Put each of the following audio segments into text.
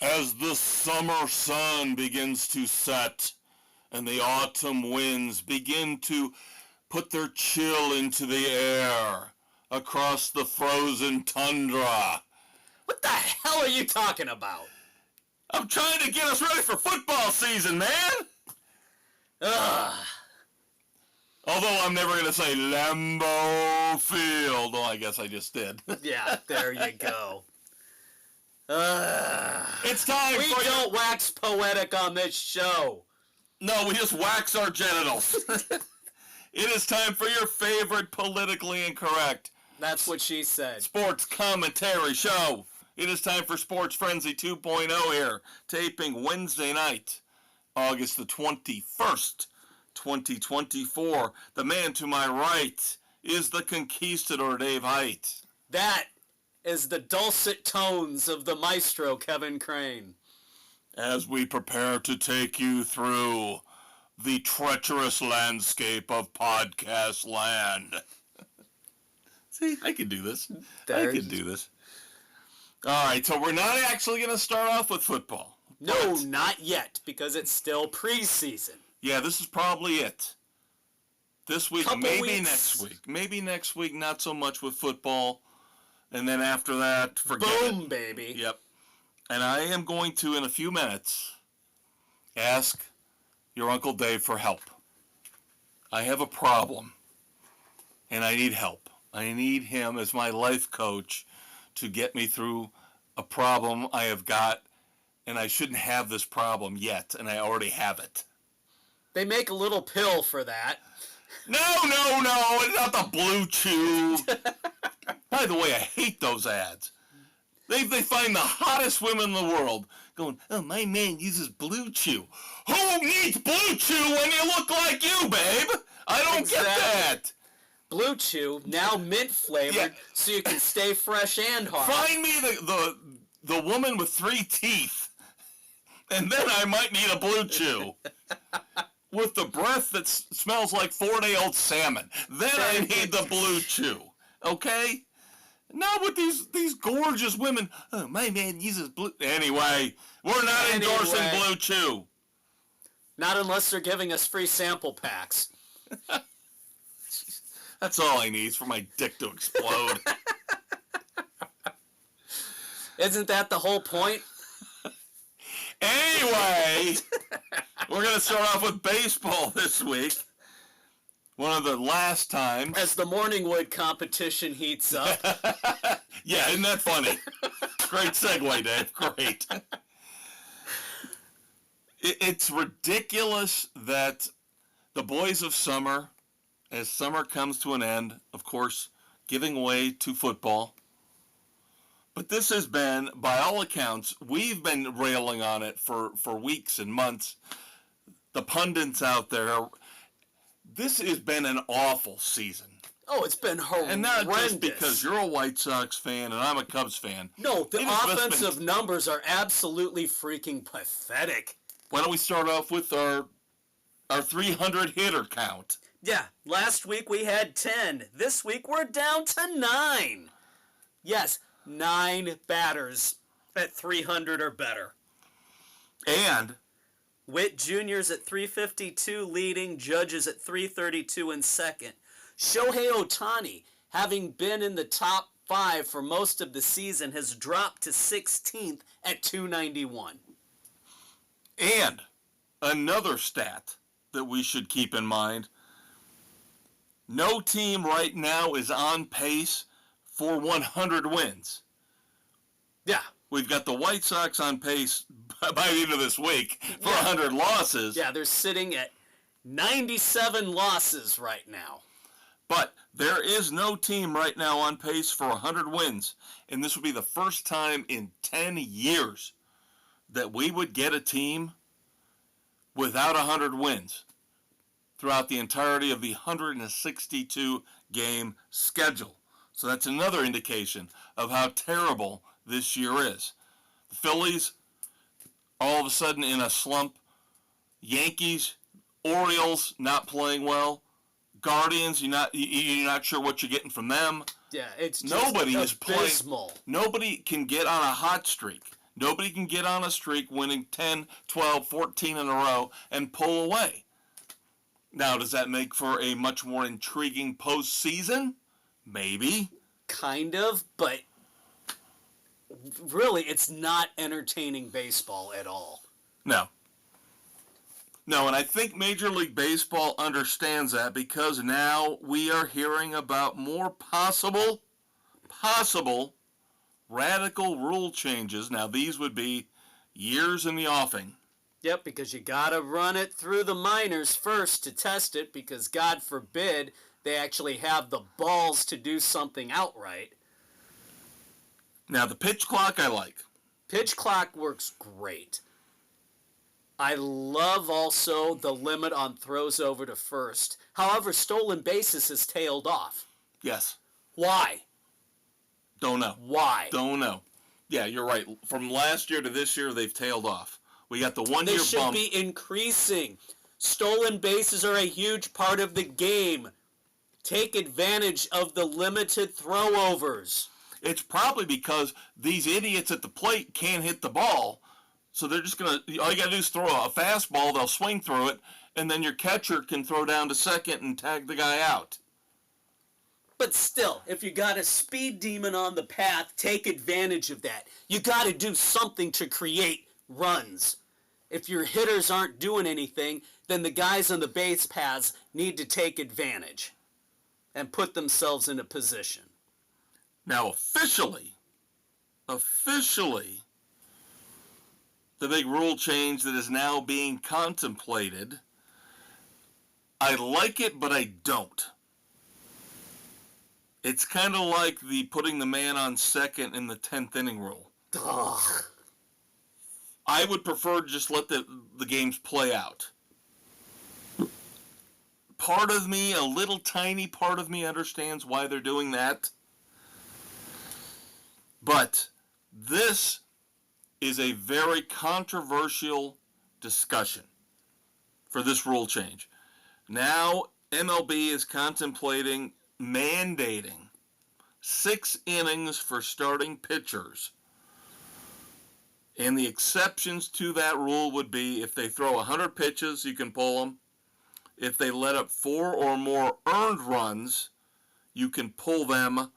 As the summer sun begins to set and the autumn winds begin to put their chill into the air across the frozen tundra. What the hell are you talking about? I'm trying to get us ready for football season, man! Ugh. Although I'm never going to say Lambeau Field. Oh, I guess I just did. Yeah, there you go. It's time we don't wax poetic on this show. No, we just wax our genitals. It is time for your favorite politically incorrect. That's what she said. Sports commentary show. It is time for Sports Frenzy 2.0 here. Taping Wednesday night, August the 21st, 2024. The man to my right is the conquistador, Dave Height. That is the dulcet tones of the Maestro, Kevin Crane. As we prepare to take you through the treacherous landscape of podcast land. See, I can do this. I can do this. All right, so we're not actually going to start off with football. No, not yet, because it's still preseason. Yeah, this is probably it. This week, maybe next week. Maybe next week, not so much with football. And then after that, forget it. Boom, baby. Yep. And I am going to, in a few minutes, ask your Uncle Dave for help. I have a problem, and I need help. I need him as my life coach to get me through a problem I have got, and I shouldn't have this problem yet, and I already have it. They make a little pill for that. No, it's not the Blue Chew. By the way, I hate those ads. They find the hottest women in the world going, oh, my man uses Blue Chew. Who needs Blue Chew when you look like you, babe? I don't get that. Blue Chew, now mint flavored, so you can stay fresh and hard. Find me the woman with 3 teeth, and then I might need a Blue Chew. With the breath that smells like 4-day-old salmon. Then I need the Blue Chew. Okay? Not with these gorgeous women. Oh, my man uses Blue... Anyway, we're not endorsing Blue Chew. Not unless they're giving us free sample packs. That's all I need is for my dick to explode. Isn't that the whole point? Anyway, we're going to start off with baseball this week. One of the last times. As the Morningwood competition heats up. Yeah, isn't that funny? Great segue, Dave. Great. It's ridiculous that the boys of summer, as summer comes to an end, of course, giving way to football. But this has been, by all accounts, we've been railing on it for weeks and months. The pundits out there, this has been an awful season. Oh, it's been horrendous. And not just because you're a White Sox fan and I'm a Cubs fan. No, the offensive numbers are absolutely freaking pathetic. Why don't we start off with our 300 hitter count? Yeah, last week we had 10. This week we're down to 9. Yes, 9 batters at 300 or better. And Witt Jr.'s at 352 leading, Judge's at 332 in second. Shohei Ohtani, having been in the top 5 for most of the season, has dropped to 16th at 291. And another stat that we should keep in mind, no team right now is on pace for 100 wins. Yeah. We've got the White Sox on pace by the end of this week for 100 losses. Yeah, they're sitting at 97 losses right now. But there is no team right now on pace for 100 wins. And this would be the first time in 10 years that we would get a team without 100 wins throughout the entirety of the 162-game schedule. So that's another indication of how terrible this year is. The Phillies, all of a sudden in a slump. Yankees, Orioles not playing well. Guardians, you're not sure what you're getting from them. Yeah, it's just nobody is playing. abysmal. Nobody can get on a hot streak. Nobody can get on a streak winning 10, 12, 14 in a row and pull away. Now, does that make for a much more intriguing postseason? Maybe. Kind of, but really, it's not entertaining baseball at all. No. No, and I think Major League Baseball understands that because now we are hearing about more possible radical rule changes. Now, these would be years in the offing. Yep, because you gotta run it through the minors first to test it, because God forbid they actually have the balls to do something outright. Now, the pitch clock I like. Pitch clock works great. I love also the limit on throws over to first. However, stolen bases has tailed off. Yes. Why? Don't know. Why? Don't know. Yeah, you're right. From last year to this year, they've tailed off. We got the 1 year They should bump. be increasing. Stolen bases are a huge part of the game. Take advantage of the limited throwovers. It's probably because these idiots at the plate can't hit the ball. So they're just going to, all you got to do is throw a fastball, they'll swing through it, and then your catcher can throw down to second and tag the guy out. But still, if you got a speed demon on the path, take advantage of that. You got to do something to create runs. If your hitters aren't doing anything, then the guys on the base paths need to take advantage and put themselves in a position. Now, officially, the big rule change that is now being contemplated, I like it, but I don't. It's kind of like the putting the man on second in the 10th inning rule. Ugh. I would prefer to just let the games play out. Part of me, a little tiny part of me, understands why they're doing that. But this is a very controversial discussion for this rule change. Now, MLB is contemplating mandating 6 innings for starting pitchers. And the exceptions to that rule would be if they throw 100 pitches, you can pull them. If they let up 4 or more earned runs, you can pull them.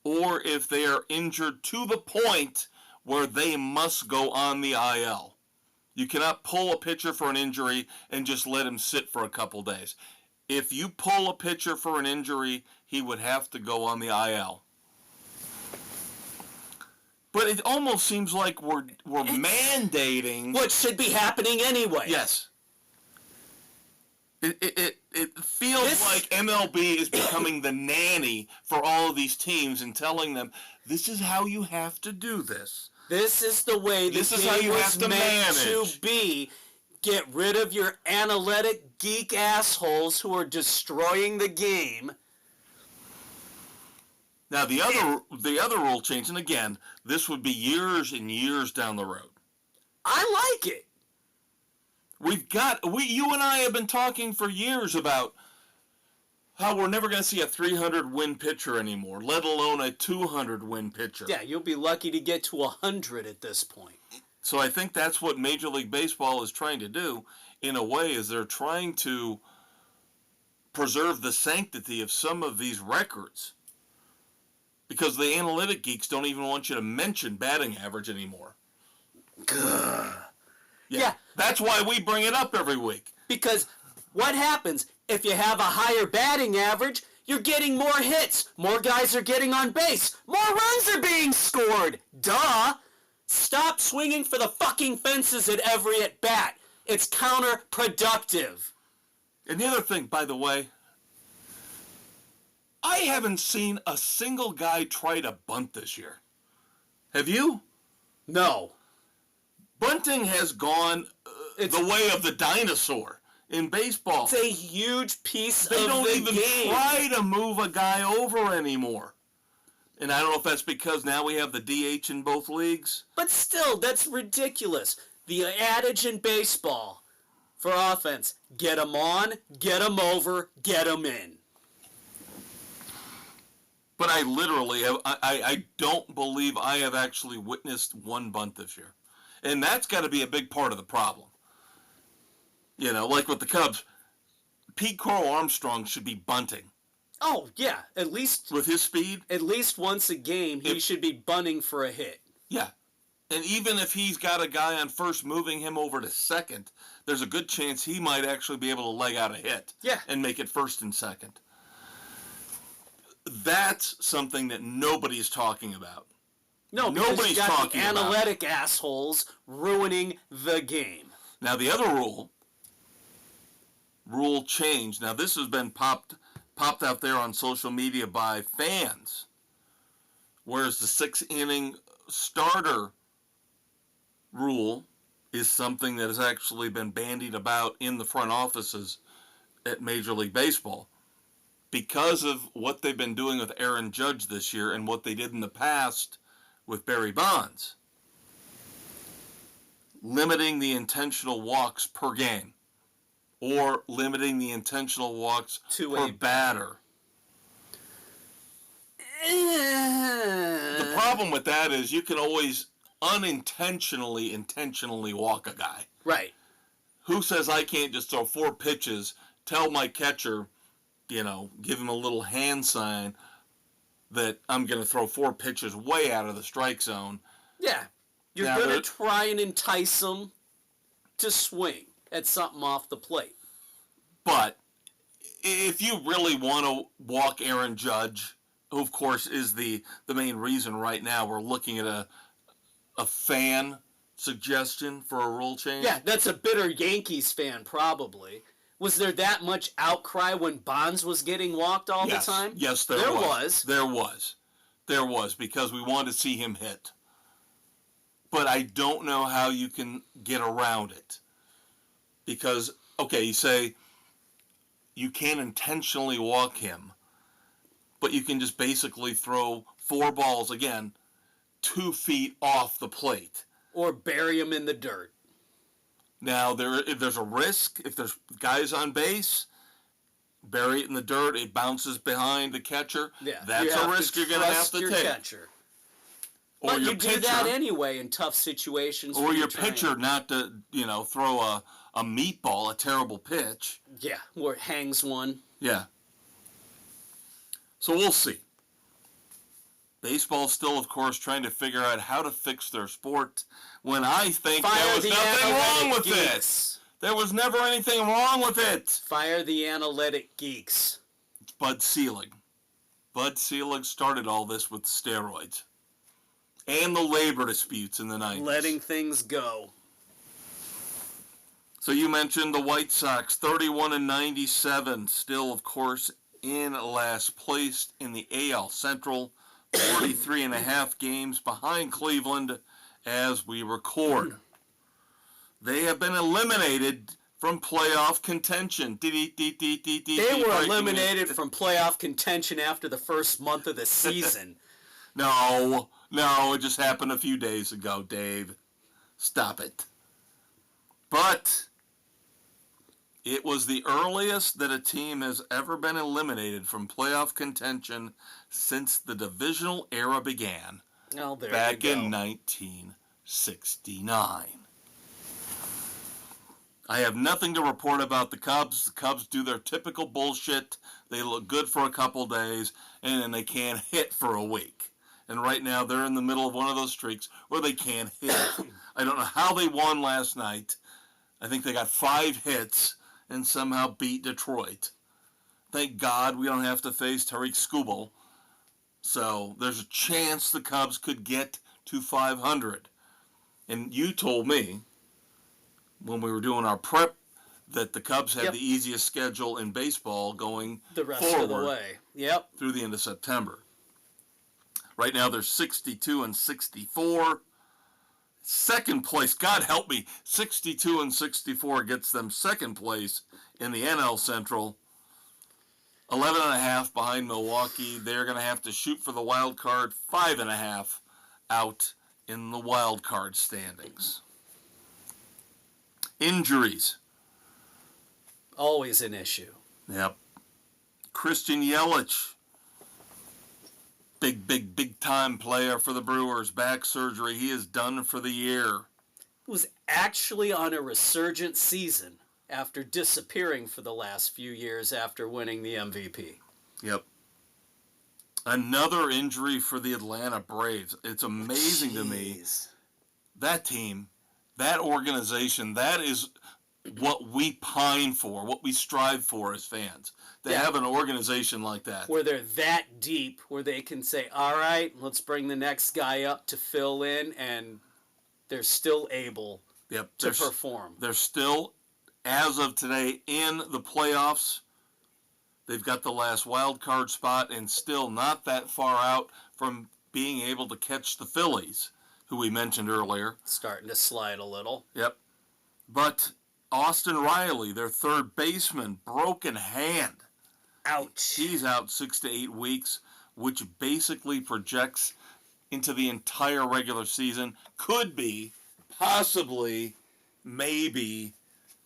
Or if they are injured to the point where they must go on the IL. You cannot pull a pitcher for an injury and just let him sit for a couple days. If you pull a pitcher for an injury, he would have to go on the IL. But it almost seems like we're mandating What should be happening anyway. Yes. It feels like MLB is becoming the nanny for all of these teams and telling them, this is how you have to do this. This is the way the game was meant to be. Get rid of your analytic geek assholes who are destroying the game. Now, the other rule change, and again, this would be years and years down the road. I like it. You and I have been talking for years about how we're never going to see a 300-win pitcher anymore, let alone a 200-win pitcher. Yeah, you'll be lucky to get to 100 at this point. So I think that's what Major League Baseball is trying to do, in a way, is they're trying to preserve the sanctity of some of these records. Because the analytic geeks don't even want you to mention batting average anymore. Yeah. That's why we bring it up every week. Because what happens if you have a higher batting average? You're getting more hits. More guys are getting on base. More runs are being scored. Duh. Stop swinging for the fucking fences at every at-bat. It's counterproductive. And the other thing, by the way, I haven't seen a single guy try to bunt this year. Have you? No. Bunting has gone the way of the dinosaur in baseball. It's a huge piece They of don't the even game. try to move a guy over anymore. And I don't know if that's because now we have the DH in both leagues. But still, that's ridiculous. The adage in baseball for offense, get them on, get them over, get them in. But I literally have, I don't believe I have actually witnessed one bunt this year. And that's got to be a big part of the problem. Like with the Cubs, Pete Carl Armstrong should be bunting. Oh, yeah. At least with his speed. At least once a game, he should be bunting for a hit. Yeah. And even if he's got a guy on first moving him over to second, there's a good chance he might actually be able to leg out a hit. Yeah. And make it first and second. That's something that nobody's talking about. No, nobody's talking about analytic assholes ruining the game. Now, the other rule change. Now, this has been popped out there on social media by fans. Whereas the 6-inning starter rule is something that has actually been bandied about in the front offices at Major League Baseball. Because of what they've been doing with Aaron Judge this year and what they did in the past with Barry Bonds. Limiting the intentional walks per game. Or limiting the intentional walks per batter. The problem with that is you can always intentionally walk a guy. Right. Who says I can't just throw 4 pitches, tell my catcher, give him a little hand sign that I'm going to throw 4 pitches way out of the strike zone. Yeah. You're going to try and entice him to swing at something off the plate. But if you really want to walk Aaron Judge, who of course is the main reason right now we're looking at a fan suggestion for a rule change. Yeah, that's a bitter Yankees fan probably. Was there that much outcry when Bonds was getting walked all the time? Yes, there was. There was, because we wanted to see him hit. But I don't know how you can get around it. Because, okay, you say you can't intentionally walk him, but you can just basically throw 4 balls, again, 2 feet off the plate. Or bury him in the dirt. Now, if there's a risk, if there's guys on base, bury it in the dirt, it bounces behind the catcher. Yeah, that's a risk you're going to have to take. Catcher. Or but your you pitcher, do that anyway in tough situations. Or your pitcher not to, throw a meatball, a terrible pitch. Yeah, or hangs one. Yeah. So we'll see. Baseball's still, of course, trying to figure out how to fix their sport when I think there was nothing wrong with it. There was never anything wrong with it. Fire the analytic geeks. It's Bud Selig. Bud Selig started all this with the steroids. And the labor disputes in the 90s. Letting things go. So you mentioned the White Sox, 31-97, still, of course, in last place in the AL Central. 43.5 games behind Cleveland as we record. They have been eliminated from playoff contention. They were eliminated from playoff contention after the first month of the season. No, it just happened a few days ago, Dave. Stop it. But it was the earliest that a team has ever been eliminated from playoff contention since the divisional era began back in 1969. I have nothing to report about the Cubs. The Cubs do their typical bullshit. They look good for a couple days, and then they can't hit for a week. And right now they're in the middle of one of those streaks where they can't hit. I don't know how they won last night. I think they got 5 hits and somehow beat Detroit. Thank God we don't have to face Tariq Skubal. So there's a chance the Cubs could get to 500. And you told me when we were doing our prep that the Cubs had the easiest schedule in baseball going the rest forward of the way. Through the end of September. Right now they're 62-64. Second place, God help me, 62-64 gets them second place in the NL Central. 11.5 behind Milwaukee. They're going to have to shoot for the wild card. 5.5 out in the wild card standings. Injuries. Always an issue. Yep. Christian Yelich. Big time player for the Brewers. Back surgery. He is done for the year. who's actually on a resurgent season after disappearing for the last few years after winning the MVP. Yep. Another injury for the Atlanta Braves. It's amazing to me. That team, that organization, that is what we pine for, what we strive for as fans. To have an organization like that. Where they're that deep, where they can say, all right, let's bring the next guy up to fill in, and they're still able to perform. They're still, as of today, in the playoffs. They've got the last wild card spot and still not that far out from being able to catch the Phillies, who we mentioned earlier. Starting to slide a little. Yep. But Austin Riley, their third baseman, broken hand. Ouch. He's out 6 to 8 weeks, which basically projects into the entire regular season. Could be, possibly, maybe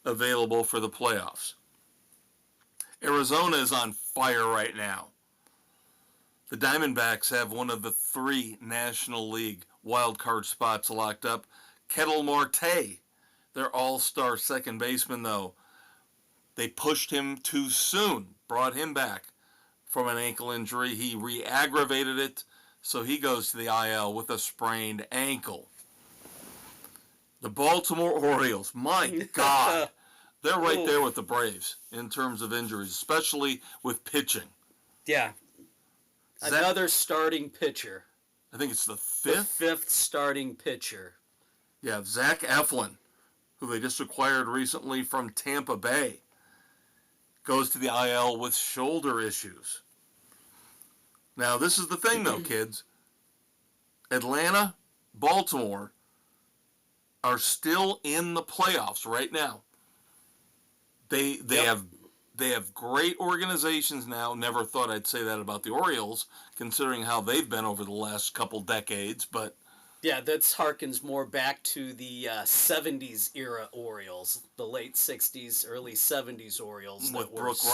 available for the playoffs. Arizona is on fire right now. The Diamondbacks have one of the 3 National League wildcard spots locked up. Ketel Marte, their all-star second baseman, though, they pushed him too soon, brought him back from an ankle injury. He re-aggravated it, so he goes to the IL with a sprained ankle. The Baltimore Orioles, my God, they're right there with the Braves in terms of injuries, especially with pitching. Yeah. Another starting pitcher. I think it's the 5th? The 5th starting pitcher. Yeah, Zach Eflin, who they just acquired recently from Tampa Bay, goes to the IL with shoulder issues. Now, this is the thing, though, kids. Atlanta, Baltimore are still in the playoffs right now. They have great organizations now. Never thought I'd say that about the Orioles, considering how they've been over the last couple decades, but yeah, that harkens more back to the 70s era Orioles, the late 60s, early 70s Orioles. With Brooks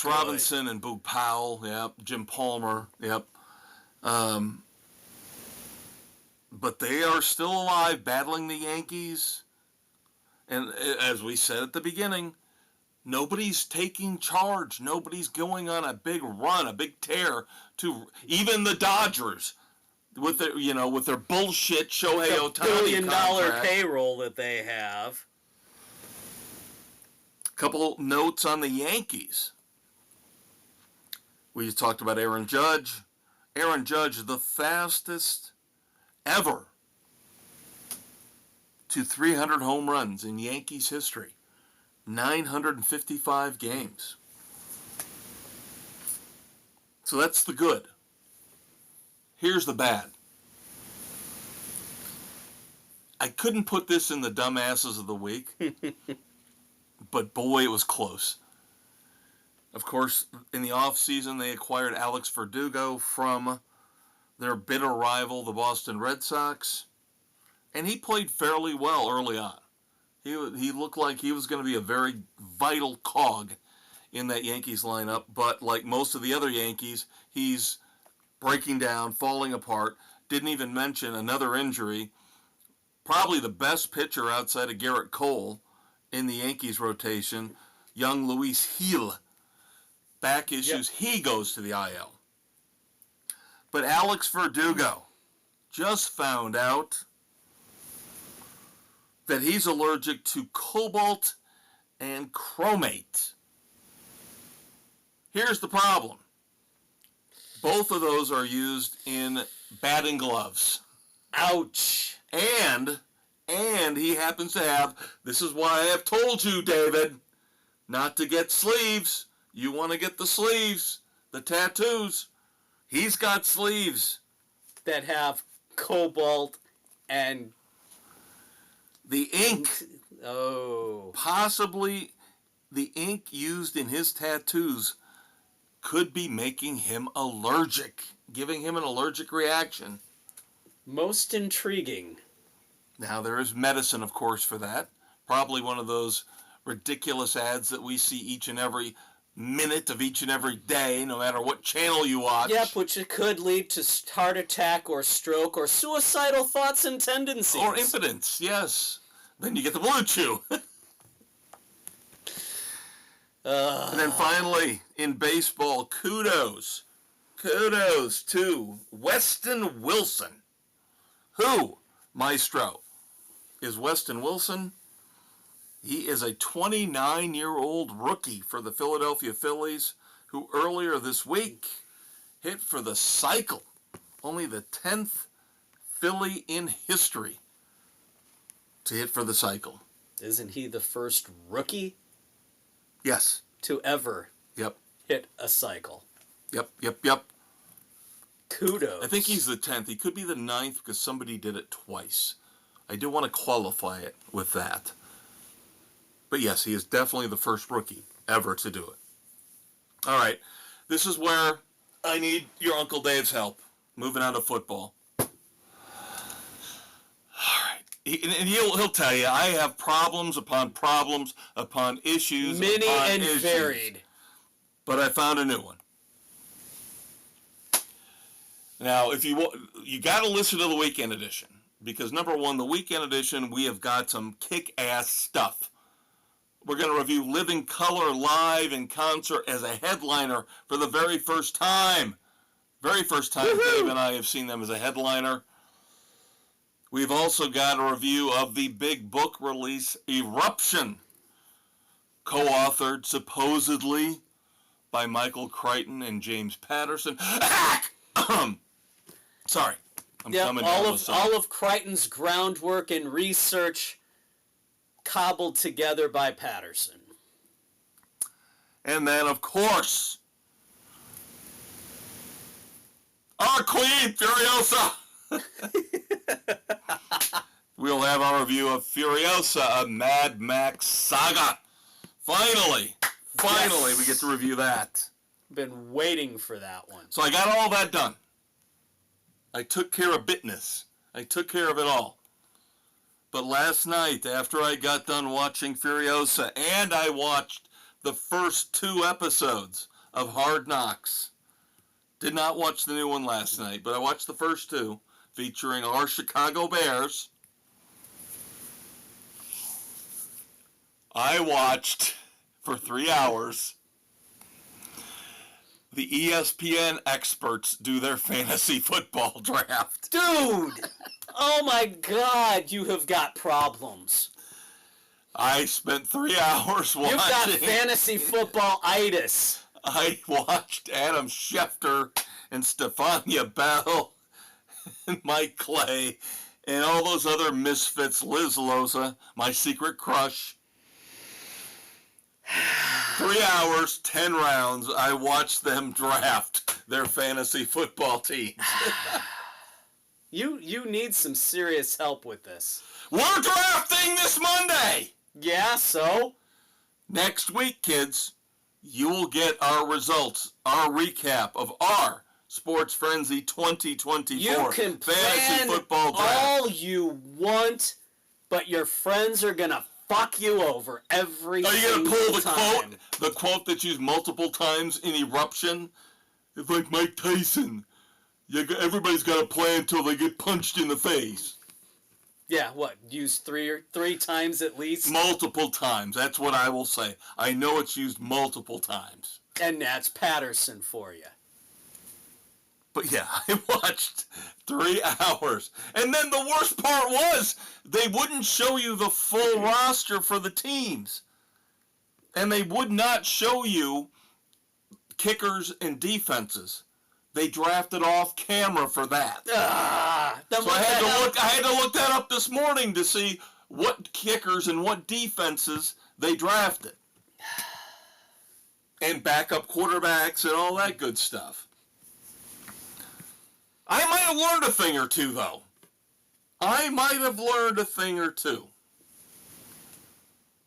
Robinson and Boog Powell, yep, Jim Palmer, yep. But they are still alive, battling the Yankees. And as we said at the beginning, nobody's taking charge. Nobody's going on a big run, a big tear. To even the Dodgers. With their bullshit Shohei Ohtani $1 billion payroll that they have. Couple notes on the Yankees. We just talked about Aaron Judge. Aaron Judge, the fastest ever to 300 home runs in Yankees history. 955 games. So that's the good. Here's the bad. I couldn't put this in the dumbasses of the week, but boy, it was close. Of course, in the offseason, they acquired Alex Verdugo from their bitter rival, the Boston Red Sox, and he played fairly well early on. He looked like he was going to be a very vital cog in that Yankees lineup, but like most of the other Yankees, he's breaking down, falling apart. Didn't even mention another injury. Probably the best pitcher outside of Garrett Cole in the Yankees rotation, young Luis Gil. Back issues, he goes to the IL. But Alex Verdugo just found out that he's allergic to cobalt and chromate. Here's the problem. Both of those are used in batting gloves. Ouch. And he happens to have, this is why I have told you, David, not to get sleeves. You want to get the sleeves, the tattoos. He's got sleeves that have cobalt and the ink. Oh. Possibly the ink used in his tattoos could be making him allergic, giving him an allergic reaction. Most intriguing. Now, there is medicine, of course, for that. Probably one of those ridiculous ads that we see each and every minute of each and every day, no matter what channel you watch. Yep, which it could lead to heart attack or stroke or suicidal thoughts and tendencies. Or impotence, yes. Then you get the Blue Chew. And then finally, in baseball, kudos to Weston Wilson. Who, Maestro, is Weston Wilson? He is a 29-year-old rookie for the Philadelphia Phillies who earlier this week hit for the cycle. Only the 10th Philly in history to hit for the cycle. Isn't he the first rookie Yes. to ever Yep. hit a cycle? Yep. Kudos. I think he's the 10th. He could be the 9th because somebody did it twice. I do want to qualify it with that. But yes, he is definitely the first rookie ever to do it. All right. This is where I need your Uncle Dave's help. Moving on to football. All right. And he'll tell you, I have problems upon issues. Many upon and issues. varied. But I found a new one. Now, if you got to listen to the weekend edition, because number one, the weekend edition, we have got some kick-ass stuff. We're going to review Living Color live in concert as a headliner for the very first time. Very first time Woo-hoo! Dave and I have seen them as a headliner. We've also got a review of the big book release, Eruption, co-authored supposedly by Michael Crichton and James Patterson. Sorry, I'm coming down with something. all of Crichton's groundwork and research cobbled together by Patterson. And then, of course, our queen, Furiosa. We'll have our review of Furiosa, a Mad Max saga. Finally, Yes. we get to review that. Been waiting for that one. So I got all that done. I took care of business. I took care of it all. But last night, after I got done watching Furiosa, and I watched the first 2 episodes of Hard Knocks, did not watch the new one last night, but I watched the first 2, featuring our Chicago Bears. I watched, for 3 hours, the ESPN experts do their fantasy football draft. Dude! Oh my God, you have got problems. I spent 3 hours watching. You've got fantasy football-itis. I watched Adam Schefter and Stephania Bell and Mike Clay and all those other misfits, Liz Loza, my secret crush. 3 hours, 10 rounds, I watched them draft their fantasy football teams. You need some serious help with this. We're drafting this Monday! Yeah, so? Next week, kids, you will get our results, our recap of our Sports Frenzy 2024 You can fantasy plan football draft. all you want, but your friends are going to fuck you over every Are you single going to pull the time. quote? The quote that's used multiple times in Eruption? It's like Mike Tyson. Everybody's got a plan until they get punched in the face. Yeah, what? Use three times at least? Multiple times. That's what I will say. I know it's used multiple times. And that's Patterson for you. But yeah, I watched 3 hours. And then the worst part was they wouldn't show you the full roster for the teams. And they would not show you kickers and defenses. They drafted off camera for that. So I had to look that up this morning to see what kickers and what defenses they drafted. And backup quarterbacks and all that good stuff. I might have learned a thing or two, though.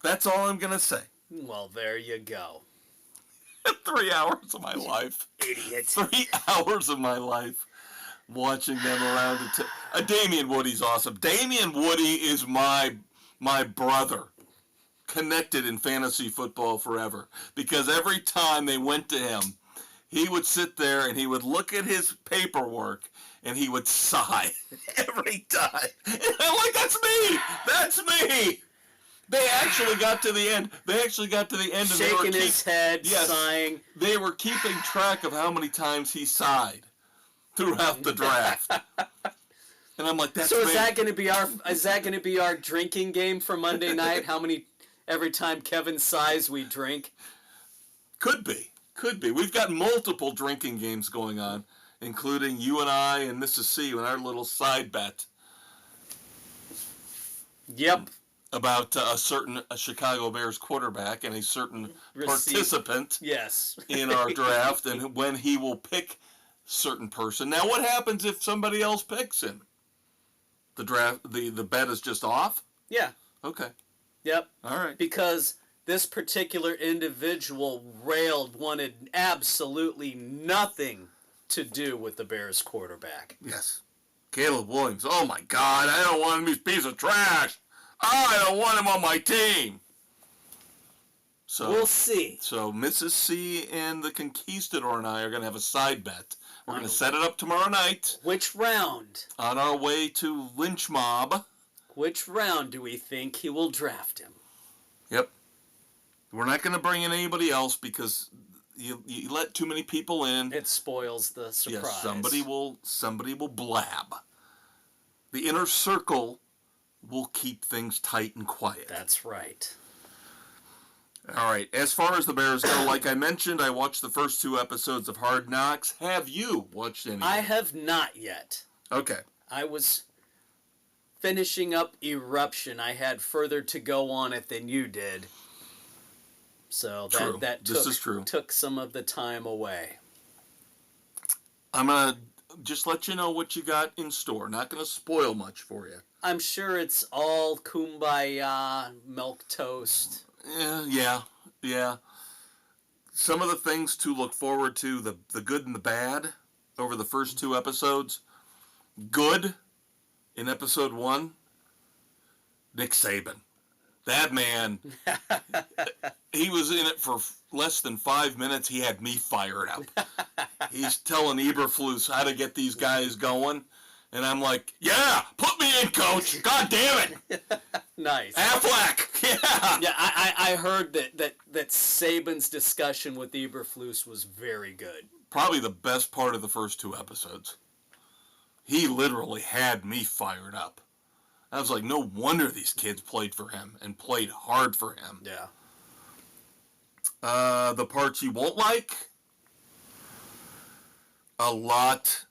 That's all I'm going to say. Well, there you go. 3 hours of my life. Idiot. 3 hours of my life watching them around. Damian Woody's awesome. Damian Woody is my brother. Connected in fantasy football forever. Because every time they went to him, he would sit there and he would look at his paperwork and he would sigh every time. And I'm like, that's me! That's me. They actually got to the end. And shaking his head, sighing. They were keeping track of how many times he sighed throughout the draft. And I'm like, that's so. Is me. that going to be our drinking game for Monday night? Every time Kevin sighs, we drink. Could be. We've got multiple drinking games going on, including you and I and Mrs. C and our little side bet. Yep. About a Chicago Bears quarterback and a certain participant in our draft and when he will pick certain person. Now, what happens if somebody else picks him? The bet is just off? Yeah. Okay. Yep. All right. Because this particular individual wanted absolutely nothing to do with the Bears quarterback. Yes. Caleb Williams. Oh, my God. I don't want him. He's a piece of trash. I don't want him on my team. So we'll see. So Mrs. C and the Conquistador and I are going to have a side bet. We're going to set it up tomorrow night. Which round? On our way to Lynch Mob. Which round do we think he will draft him? Yep. We're not going to bring in anybody else because you let too many people in. It spoils the surprise. Yes, somebody will blab. The inner circle will keep things tight and quiet. That's right. All right. As far as the Bears go, like I mentioned, I watched the first 2 episodes of Hard Knocks. Have you watched any? I have not yet. Okay. I was finishing up Eruption. I had further to go on it than you did. So that took some of the time away. I'm going to just let you know what you got in store. Not going to spoil much for you. I'm sure it's all kumbaya, milk toast. Yeah. Some of the things to look forward to, the good and the bad, over the first 2 episodes. Good, in episode 1, Nick Saban. That man, he was in it for less than 5 minutes. He had me fired up. He's telling Eberflus how to get these guys going. And I'm like, yeah, put me in, coach. God damn it. Nice. Affleck. Yeah. Yeah, I heard that Saban's discussion with Eberflus was very good. Probably the best part of the first 2 episodes. He literally had me fired up. I was like, no wonder these kids played for him and played hard for him. Yeah. The parts you won't like? A lot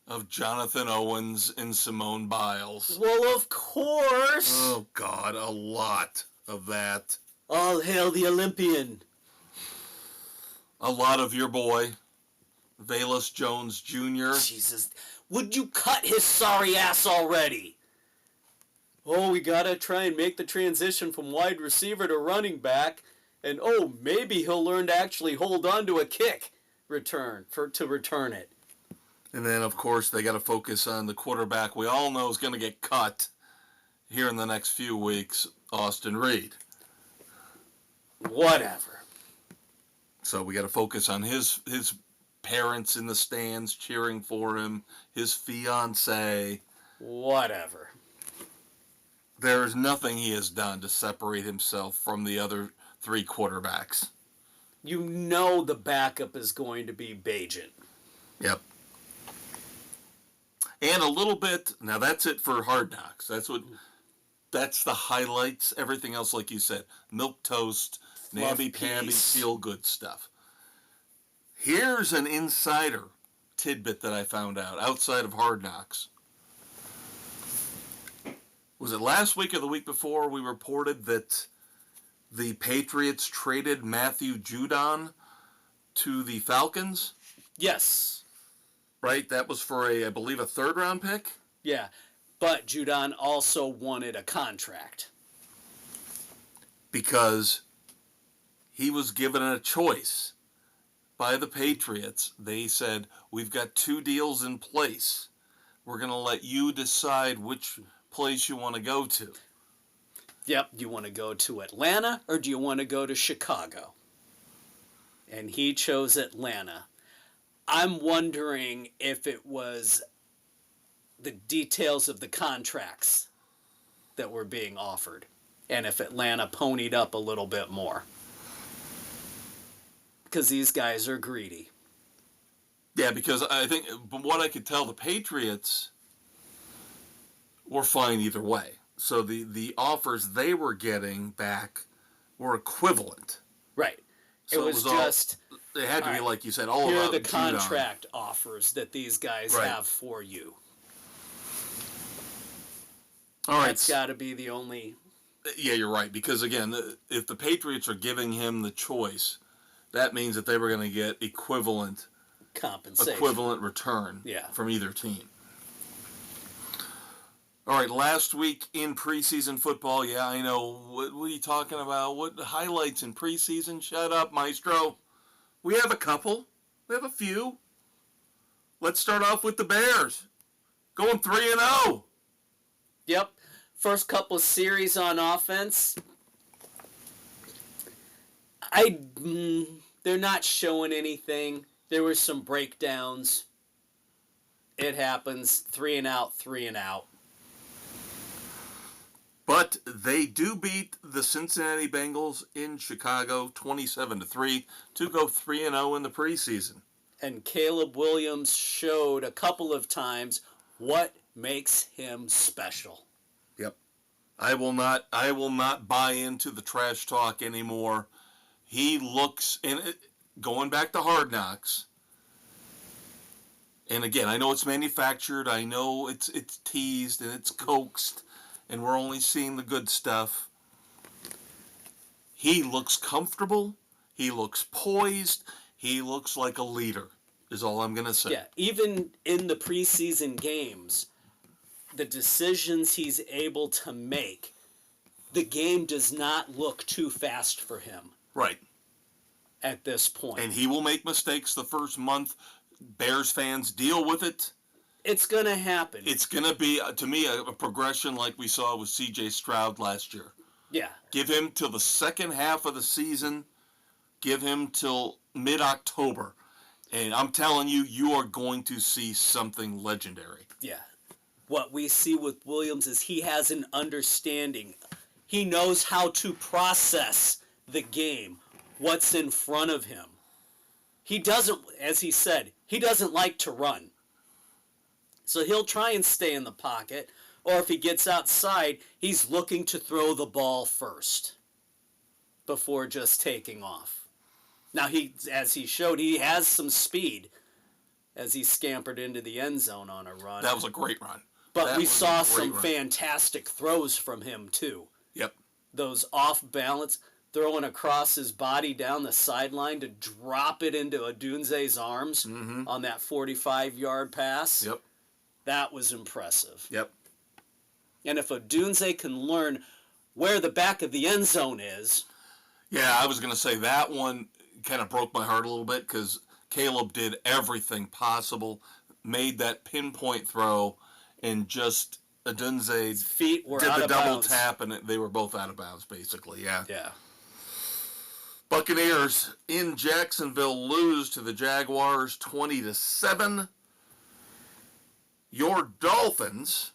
of Jonathan Owens and Simone Biles. Well, of course. Oh, God, a lot of that. All hail the Olympian. A lot of your boy, Velus Jones Jr. Jesus, would you cut his sorry ass already? Oh, we gotta try and make the transition from wide receiver to running back, and maybe he'll learn to actually hold on to a kick to return it. And then, of course, they got to focus on the quarterback we all know is going to get cut here in the next few weeks, Austin Reed. Whatever. So we got to focus on his parents in the stands cheering for him, his fiancée. Whatever. There is nothing he has done to separate himself from the other 3 quarterbacks. You know the backup is going to be Bajan. Yep. And a little bit, now that's it for Hard Knocks. That's the highlights. Everything else, like you said, milk toast, namby-pamby, feel-good stuff. Here's an insider tidbit that I found out outside of Hard Knocks. Was it last week or the week before we reported that the Patriots traded Matthew Judon to the Falcons? Yes. Right? That was for I believe, a 3rd-round pick? Yeah. But Judon also wanted a contract. Because he was given a choice by the Patriots. They said, we've got 2 deals in place. We're going to let you decide which place you want to go to. Yep. Do you want to go to Atlanta or do you want to go to Chicago? And he chose Atlanta. I'm wondering if it was the details of the contracts that were being offered, and if Atlanta ponied up a little bit more. Because these guys are greedy. Yeah, because I think, from what I could tell, the Patriots were fine either way. So the offers they were getting back were equivalent. Right. So it was just... It had to be, right, like you said, all here are about the contract offers that these guys right. have for you. All right. That's got to be the only... Yeah, you're right. Because, again, if the Patriots are giving him the choice, that means that they were going to get equivalent compensation, equivalent return from either team. All right, last week in preseason football, yeah, I know. What are you talking about? What highlights in preseason? Shut up, Maestro. We have a couple. We have a few. Let's start off with the Bears. Going 3-0. Yep. First couple series on offense. They're not showing anything. There were some breakdowns. It happens. 3 and out, 3 and out. But they do beat the Cincinnati Bengals in Chicago 27-3 to go 3-0 in the preseason. And Caleb Williams showed a couple of times what makes him special. Yep. I will not buy into the trash talk anymore. He looks, and going back to Hard Knocks, and again, I know it's manufactured, I know it's teased and it's coaxed, and we're only seeing the good stuff. He looks comfortable. He looks poised. He looks like a leader, is all I'm going to say. Yeah, even in the preseason games, the decisions he's able to make, the game does not look too fast for him. Right. At this point. And he will make mistakes the first month. Bears fans, deal with it. It's going to happen. It's going to be, to me, a progression like we saw with C.J. Stroud last year. Yeah. Give him till the second half of the season. Give him till mid-October. And I'm telling you, you are going to see something legendary. Yeah. What we see with Williams is he has an understanding. He knows how to process the game, what's in front of him. He doesn't, as he said, he doesn't like to run. So he'll try and stay in the pocket, or if he gets outside, he's looking to throw the ball first before just taking off. Now, as he showed, he has some speed as he scampered into the end zone on a run. That was a great run. But we saw some fantastic throws from him, too. Yep. Those off-balance, throwing across his body down the sideline to drop it into Odunze's arms on that 45-yard pass. Yep. That was impressive. Yep. And if Odunze can learn where the back of the end zone is... Yeah, I was going to say that one kind of broke my heart a little bit because Caleb did everything possible, made that pinpoint throw, and just Odunze's feet were did out the of double bounds. tap, and they were both out of bounds, basically. Yeah. Yeah. Buccaneers in Jacksonville lose to the Jaguars 20-7. Your Dolphins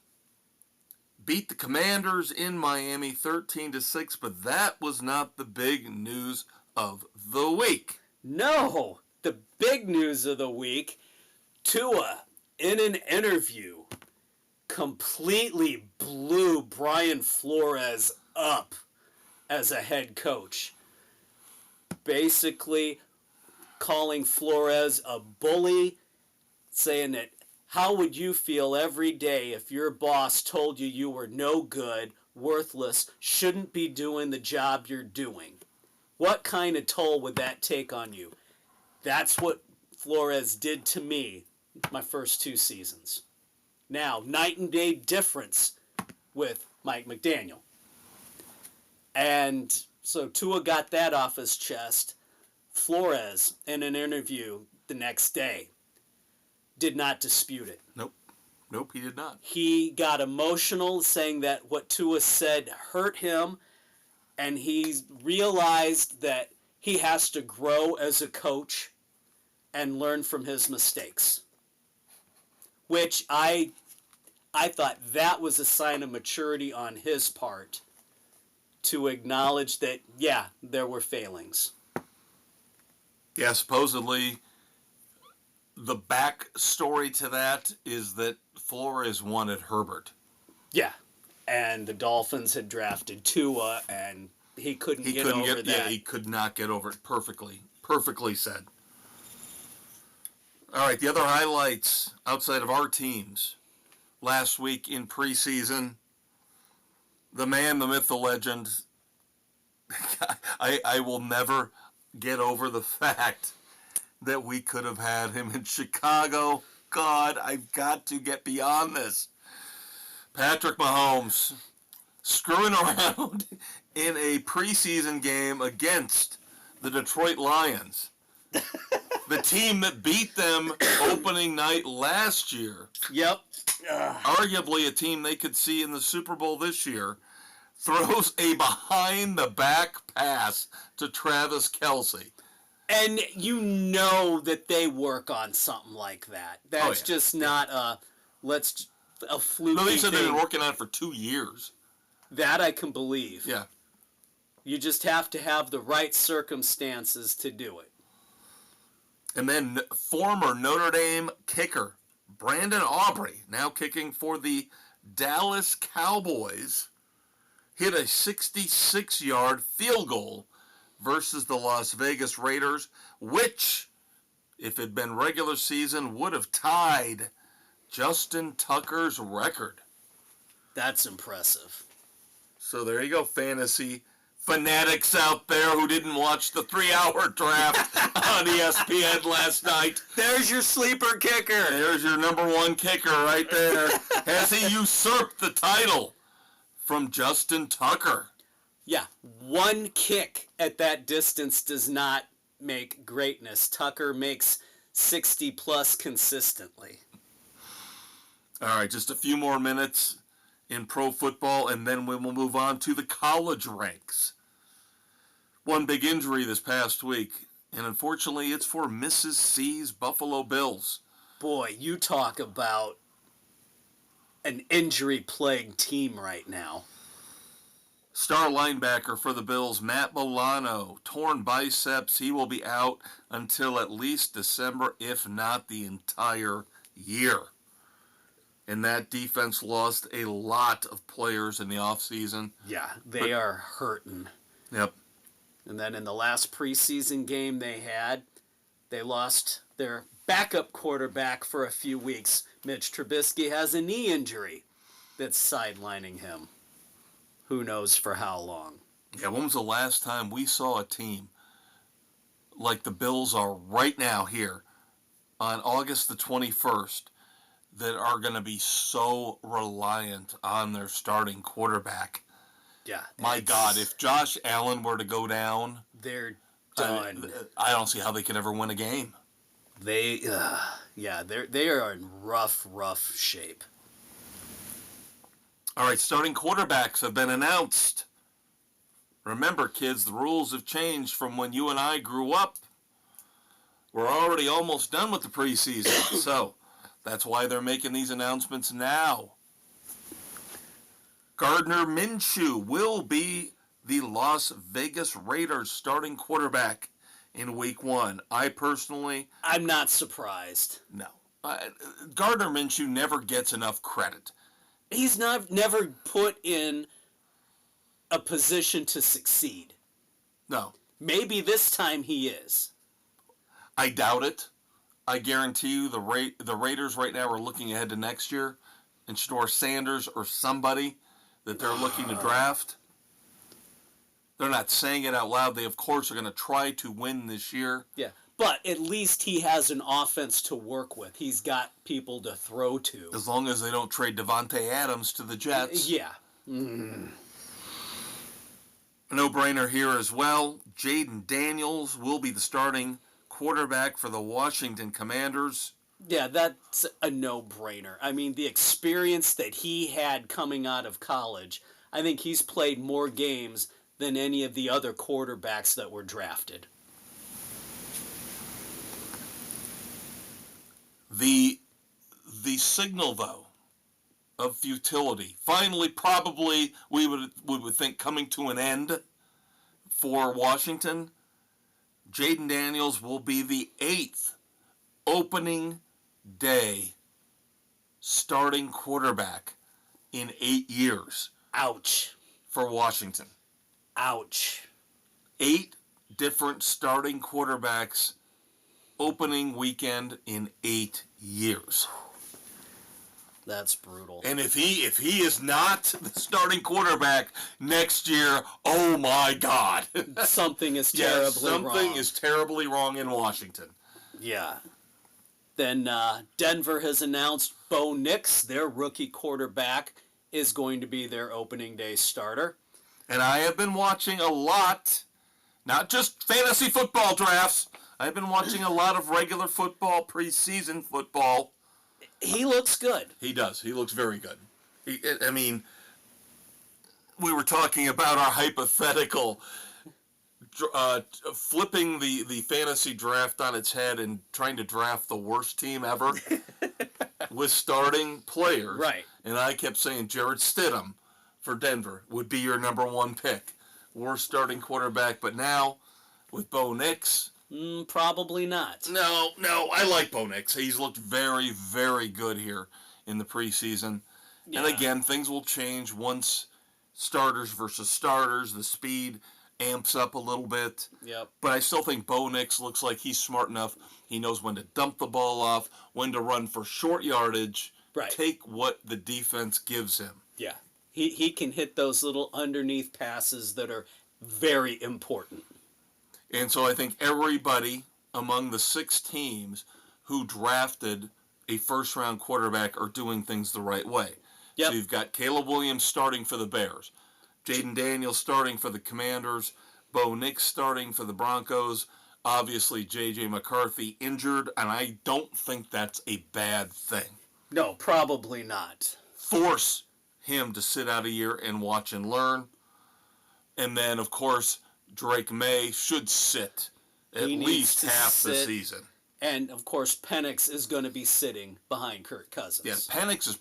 beat the Commanders in Miami 13-6, but that was not the big news of the week. No, the big news of the week, Tuah, in an interview, completely blew Brian Flores up as a head coach. Basically calling Flores a bully, saying that how would you feel every day if your boss told you you were no good, worthless, shouldn't be doing the job you're doing? What kind of toll would that take on you? That's what Flores did to me my first 2 seasons. Now, night and day difference with Mike McDaniel. And so Tuah got that off his chest. Flores, in an interview the next day, did not dispute it. Nope, he did not. He got emotional, saying that what Tuah said hurt him, and he realized that he has to grow as a coach and learn from his mistakes. Which I I thought that was a sign of maturity on his part to acknowledge that, yeah, there were failings. Yeah, supposedly the backstory to that is that Flores wanted Herbert. Yeah. And the Dolphins had drafted Tuah, and he couldn't get over that. Yeah, he could not get over it. Perfectly said. All right, the other highlights outside of our teams last week in preseason, the man, the myth, the legend. I will never get over the fact that we could have had him in Chicago. God, I've got to get beyond this. Patrick Mahomes screwing around in a preseason game against the Detroit Lions. The team that beat them opening night last year. Yep. Arguably a team they could see in the Super Bowl this year. Throws a behind-the-back pass to Travis Kelce. And you know that they work on something like that. That's just not a fluky No, they said thing. they've been working on it for 2 years. That I can believe. Yeah. You just have to have the right circumstances to do it. And then former Notre Dame kicker Brandon Aubrey, now kicking for the Dallas Cowboys, hit a 66-yard field goal versus the Las Vegas Raiders, which, if it had been regular season, would have tied Justin Tucker's record. That's impressive. So there you go, fantasy fanatics out there who didn't watch the 3-hour draft on ESPN last night. There's your sleeper kicker. There's your number one kicker right there. Has he usurped the title from Justin Tucker? Yeah, one kick at that distance does not make greatness. Tucker makes 60-plus consistently. All right, just a few more minutes in pro football, and then we will move on to the college ranks. One big injury this past week, and unfortunately it's for Mrs. C's Buffalo Bills. Boy, you talk about an injury-plagued team right now. Star linebacker for the Bills, Matt Milano, torn biceps. He will be out until at least December, if not the entire year. And that defense lost a lot of players in the offseason. Yeah, they are hurting. Yep. And then in the last preseason game they lost their backup quarterback for a few weeks. Mitch Trubisky has a knee injury that's sidelining him. Who knows for how long? Yeah, when was the last time we saw a team like the Bills are right now here on August the 21st that are going to be so reliant on their starting quarterback? Yeah. My God, if Josh Allen were to go down, they're done. I don't see how they could ever win a game. They are in rough shape. All right, starting quarterbacks have been announced. Remember, kids, the rules have changed from when you and I grew up. We're already almost done with the preseason, so that's why they're making these announcements now. Gardner Minshew will be the Las Vegas Raiders starting quarterback in Week 1. I'm not surprised. No. Gardner Minshew never gets enough credit. He's never put in a position to succeed. No. Maybe this time he is. I doubt it. I guarantee you the Raiders right now are looking ahead to next year, and Shador Sanders or somebody that they're looking to draft. They're not saying it out loud. They, of course, are going to try to win this year. Yeah, but at least he has an offense to work with. He's got people to throw to. As long as they don't trade Devontae Adams to the Jets. Yeah. A no-brainer here as well. Jaden Daniels will be the starting quarterback for the Washington Commanders. Yeah, that's a no-brainer. I mean, the experience that he had coming out of college, I think he's played more games than any of the other quarterbacks that were drafted. The signal, though, of futility. Finally, probably we would think coming to an end for Washington. Jaden Daniels will be the 8th opening day starting quarterback in 8 years. Ouch. For Washington. Ouch. 8 different starting quarterbacks opening weekend in 8 years. That's brutal. And if he is not the starting quarterback next year, oh my God. Something is terribly wrong. Something is terribly wrong in Washington. Yeah. Then Denver has announced Bo Nix, their rookie quarterback, is going to be their opening day starter. And I have been watching a lot, not just fantasy football drafts. I've been watching a lot of regular football, preseason football. He looks good. He does. He looks very good. I mean, we were talking about our hypothetical flipping the fantasy draft on its head and trying to draft the worst team ever with starting players. Right. And I kept saying Jarrett Stidham for Denver would be your number one pick. Worst starting quarterback. But now, with Bo Nix... probably not. No, I like Bo Nix. He's looked very, very good here in the preseason. Yeah. And again, things will change once starters versus starters. The speed amps up a little bit. Yep. But I still think Bo Nix looks like he's smart enough. He knows when to dump the ball off, when to run for short yardage. Right. Take what the defense gives him. Yeah. He can hit those little underneath passes that are very important. And so I think everybody among the 6 teams who drafted a first-round quarterback are doing things the right way. Yep. So you've got Caleb Williams starting for the Bears, Jaden Daniels starting for the Commanders, Bo Nix starting for the Broncos, obviously J.J. McCarthy injured, and I don't think that's a bad thing. No, probably not. Force him to sit out a year and watch and learn. And then, of course... Drake May should sit at least half the season. And, of course, Penix is going to be sitting behind Kirk Cousins. Yeah, Penix is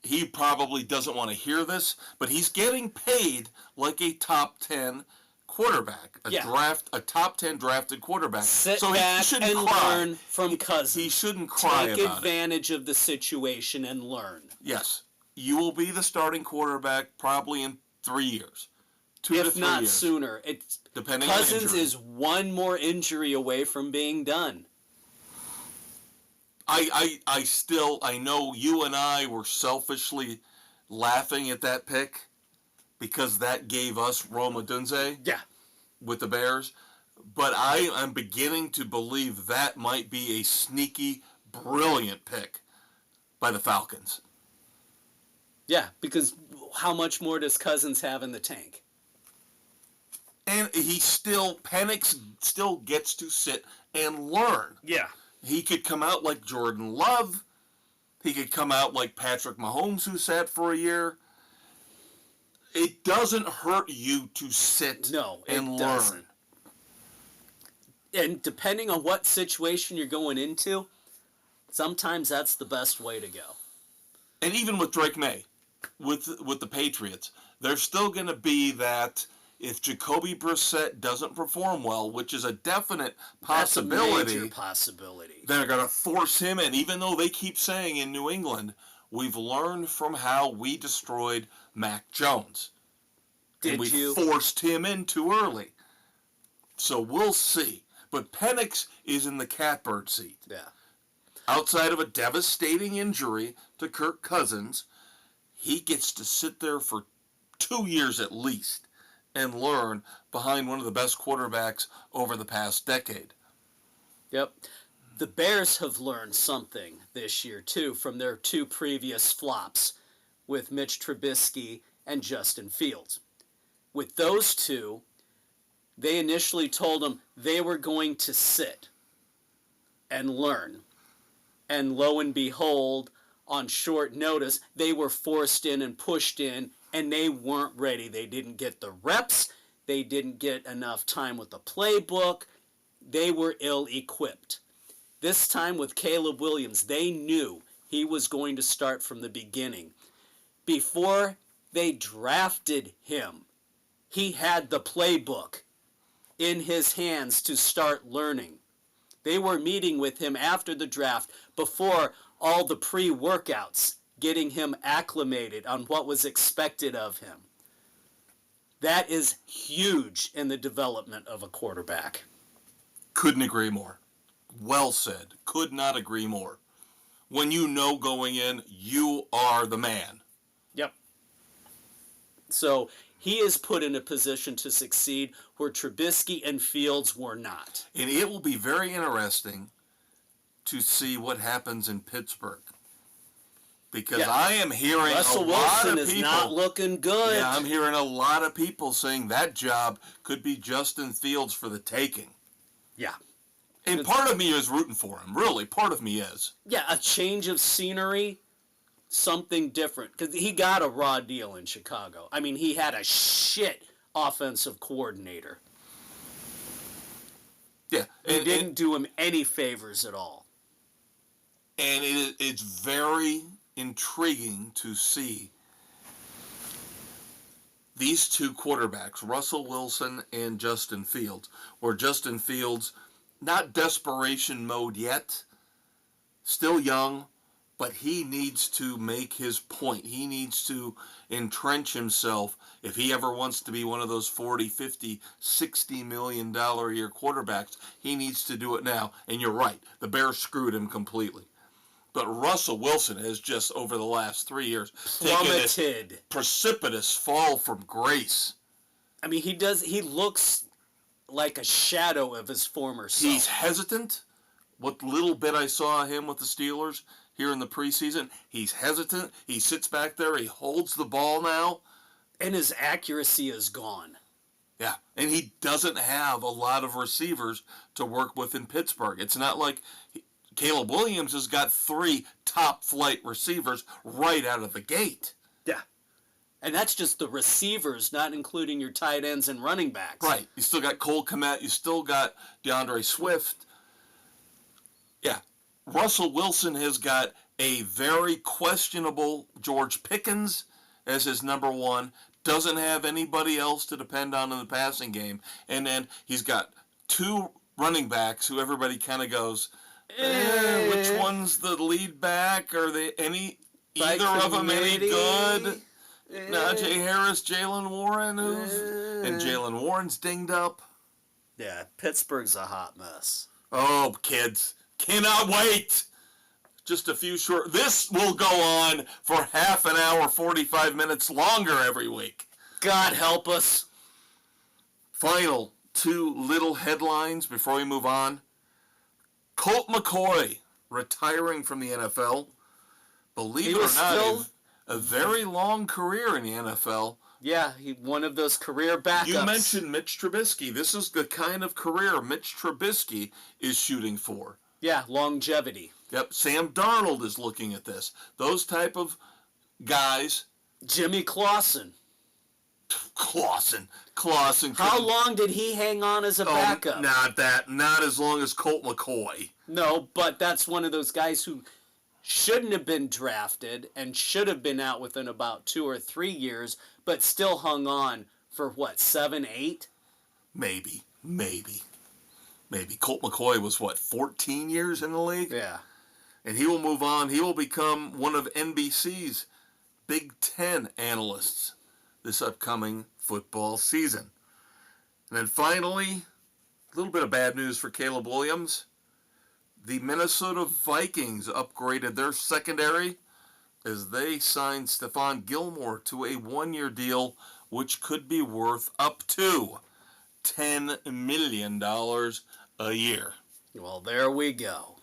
he probably doesn't want to hear this, but he's getting paid like a top 10 quarterback. A top 10 drafted quarterback. Sit so back he shouldn't and cry. learn from Cousins. He shouldn't cry about it. Take advantage of the situation and learn. Yes. You will be the starting quarterback probably in 3 years. 2 to 3 if not years. sooner. Depending Cousins on injury. is one more injury away from being done. I know you and I were selfishly laughing at that pick because that gave us Rome Odunze with the Bears. But I am beginning to believe that might be a sneaky, brilliant pick by the Falcons. Yeah, because how much more does Cousins have in the tank? And Penix still gets to sit and learn. Yeah. He could come out like Jordan Love. He could come out like Patrick Mahomes, who sat for a year. It doesn't hurt you to sit and learn. Doesn't. And depending on what situation you're going into, sometimes that's the best way to go. And even with Drake May, with the Patriots, there's still going to be that if Jacoby Brissett doesn't perform well, which is a definite possibility, that's a major possibility. They're going to force him in. Even though they keep saying in New England, we've learned from how we destroyed Mac Jones. Did we you? Forced him in too early. So we'll see. But Penix is in the catbird seat. Yeah. Outside of a devastating injury to Kirk Cousins, he gets to sit there for 2 years at least and learn behind one of the best quarterbacks over the past decade. Yep. The Bears have learned something this year, too, from their 2 previous flops with Mitch Trubisky and Justin Fields. With those 2, they initially told them they were going to sit and learn. And lo and behold, on short notice, they were forced in and pushed in, and they weren't ready. They didn't get the reps. They didn't get enough time with the playbook. They were ill-equipped. This time with Caleb Williams, they knew he was going to start from the beginning. Before they drafted him, he had the playbook in his hands to start learning. They were meeting with him after the draft, before all the pre-workouts, getting him acclimated on what was expected of him. That is huge in the development of a quarterback. Couldn't agree more. Well said. Could not agree more. When you know going in, you are the man. Yep. So he is put in a position to succeed where Trubisky and Fields were not. And it will be very interesting to see what happens in Pittsburgh. Because I am hearing Russell a lot Wilson of people. is not looking good. Yeah, I'm hearing a lot of people saying that job could be Justin Fields for the taking. Yeah. And part of me is rooting for him. Really, part of me is. Yeah, a change of scenery, something different. Because he got a raw deal in Chicago. I mean, he had a shit offensive coordinator. Yeah. He didn't do him any favors at all. And it's very intriguing to see these two quarterbacks, Russell Wilson and Justin Fields, where Justin Fields, not desperation mode yet, still young, but he needs to make his point. He needs to entrench himself if he ever wants to be one of those 40, 50, $60 million a year quarterbacks. He needs to do it now. And you're right, the Bears screwed him completely. But Russell Wilson has just, over the last 3 years, taken this precipitous fall from grace. I mean, he looks like a shadow of his former self. He's hesitant. What little bit I saw of him with the Steelers here in the preseason, he's hesitant. He sits back there. He holds the ball now. And his accuracy is gone. Yeah, and he doesn't have a lot of receivers to work with in Pittsburgh. It's not like Caleb Williams has got 3 top-flight receivers right out of the gate. Yeah. And that's just the receivers, not including your tight ends and running backs. Right. You still got Cole Kmet. You still got DeAndre Swift. Yeah. Russell Wilson has got a very questionable George Pickens as his number one. Doesn't have anybody else to depend on in the passing game. And then he's got 2 running backs who everybody kind of goes, which one's the lead back? Are they either of them any good? Najee Harris, Jalen Warren, and Jalen Warren's dinged up. Yeah, Pittsburgh's a hot mess. Oh, kids, cannot wait. Just a few short. This will go on for half an hour, 45 minutes longer every week. God help us. Final 2 little headlines before we move on. Colt McCoy retiring from the NFL. Believe it or not, a very long career in the NFL. Yeah, one of those career backups. You mentioned Mitch Trubisky. This is the kind of career Mitch Trubisky is shooting for. Yeah, longevity. Yep, Sam Darnold is looking at this. Those type of guys. Jimmy Clausen. Clausen. How long did he hang on as a backup? Not as long as Colt McCoy. No, but that's one of those guys who shouldn't have been drafted and should have been out within about 2 or 3 years, but still hung on for what, 7, 8? Maybe. Colt McCoy was 14 years in the league? Yeah. And he will move on. He will become one of NBC's Big Ten analysts this upcoming football season. And then finally, a little bit of bad news for Caleb Williams. The Minnesota Vikings upgraded their secondary as they signed Stephon Gilmore to a 1-year deal, which could be worth up to $10 million a year. Well, there we go.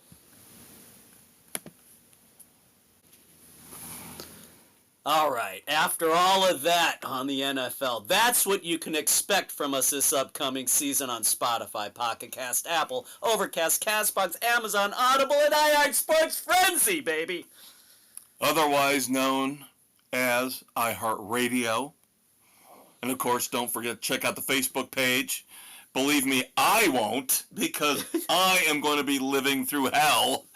All right, after all of that on the NFL, that's what you can expect from us this upcoming season on Spotify, Pocket Cast, Apple, Overcast, CastBox, Amazon, Audible, and iHeart Sports Frenzy, baby. Otherwise known as iHeartRadio. And of course, don't forget to check out the Facebook page. Believe me, I won't, because I am going to be living through hell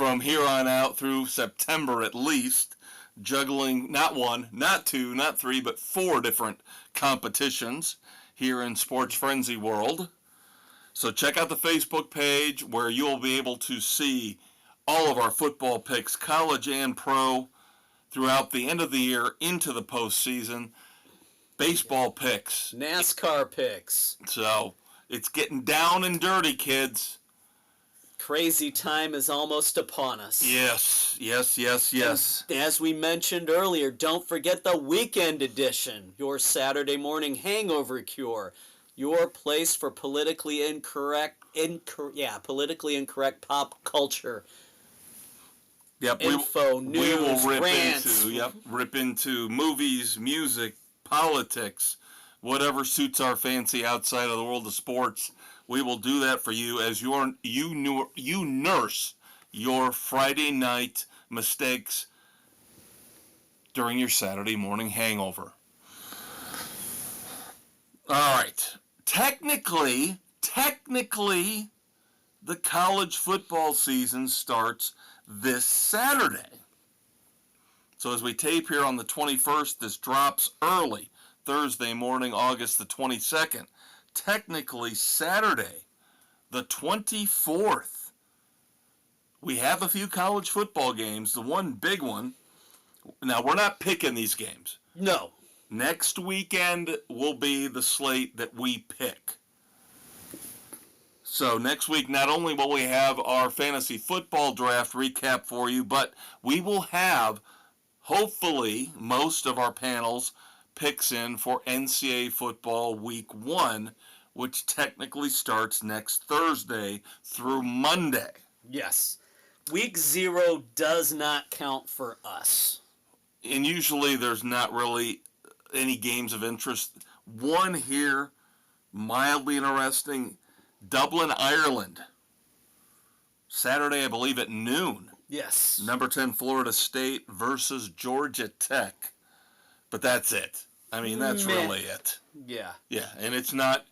from here on out through September at least, juggling not one, not two, not three, but 4 different competitions here in Sports Frenzy World. So check out the Facebook page where you'll be able to see all of our football picks, college and pro, throughout the end of the year into the postseason. Baseball picks. NASCAR picks. So it's getting down and dirty, kids. Crazy time is almost upon us. Yes, yes, yes, yes. And as we mentioned earlier, don't forget the weekend edition, your Saturday morning hangover cure, your place for politically incorrect pop culture. Yep, Info, news, we will rants. rip into movies, music, politics, whatever suits our fancy outside of the world of sports. We will do that for you as you nurse your Friday night mistakes during your Saturday morning hangover. All right. Technically, the college football season starts this Saturday. So as we tape here on the 21st, this drops early, Thursday morning, August the 22nd. Technically, Saturday, the 24th, we have a few college football games. The one big one, now we're not picking these games. No. Next weekend will be the slate that we pick. So next week, not only will we have our fantasy football draft recap for you, but we will have, hopefully, most of our panels picks in for NCAA football week 1, which technically starts next Thursday through Monday. Yes. Week 0 does not count for us. And usually there's not really any games of interest. One here, mildly interesting, Dublin, Ireland. Saturday, I believe, at noon. Yes. Number 10, Florida State versus Georgia Tech. But that's it. I mean, that's really it. Yeah. Yeah, and it's not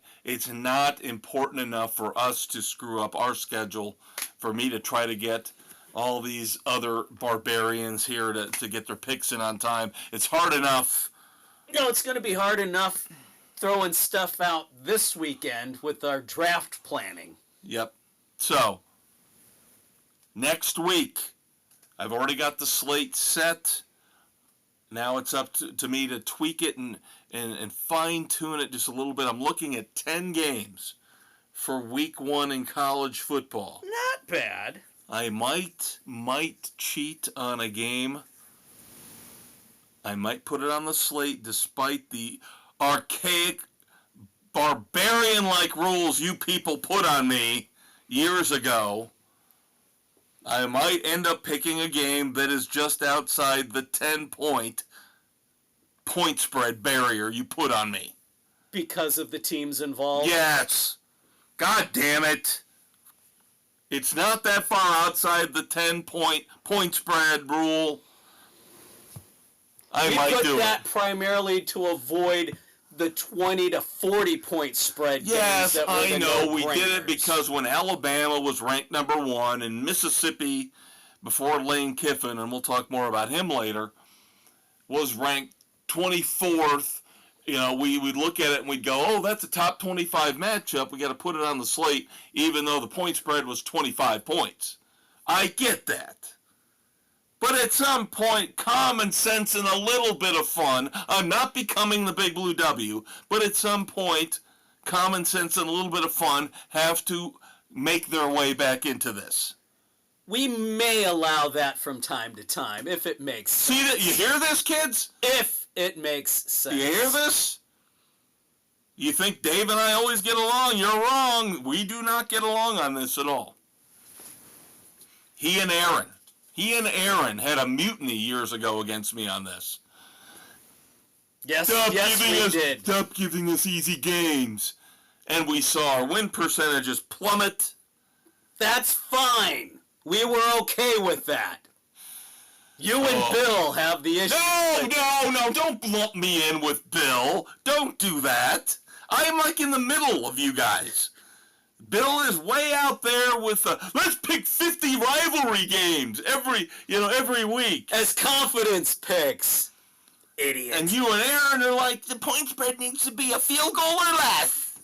important enough for us to screw up our schedule for me to try to get all these other barbarians here to get their picks in on time. It's hard enough. No, it's going to be hard enough throwing stuff out this weekend with our draft planning. Yep. So, next week, I've already got the slate set. Now it's up to me to tweak it and fine-tune it just a little bit. I'm looking at 10 games for week 1 in college football. Not bad. I might cheat on a game. I might put it on the slate despite the archaic, barbarian-like rules you people put on me years ago. I might end up picking a game that is just outside the 10-point spread barrier you put on me. Because of the teams involved? Yes. God damn it. It's not that far outside the 10-point spread rule. I might do it. We put that primarily to avoid the 20 to 40 point spread games. Yes, that were I the know. We no-brainers. did it because when Alabama was ranked number 1 and Mississippi, before Lane Kiffin, and we'll talk more about him later, was ranked 24th, we'd look at it and we'd go, oh, that's a top 25 matchup. We got to put it on the slate, even though the point spread was 25 points. I get that. But at some point, common sense and a little bit of fun, I'm not becoming the big blue W, but at some point, common sense and a little bit of fun have to make their way back into this. We may allow that from time to time, if it makes sense. See that? You hear this, kids? If it makes sense. You hear this? You think Dave and I always get along? You're wrong. We do not get along on this at all. He and Aaron had a mutiny years ago against me on this. Yes, we did. Stop giving us easy games. And we saw our win percentages plummet. That's fine. We were okay with that. You and Bill have the issue. No, don't lump me in with Bill. Don't do that. I'm like in the middle of you guys. Bill is way out there with let's pick 50 rivalry games every week. As confidence picks. Idiot. And you and Aaron are like, the point spread needs to be a field goal or less.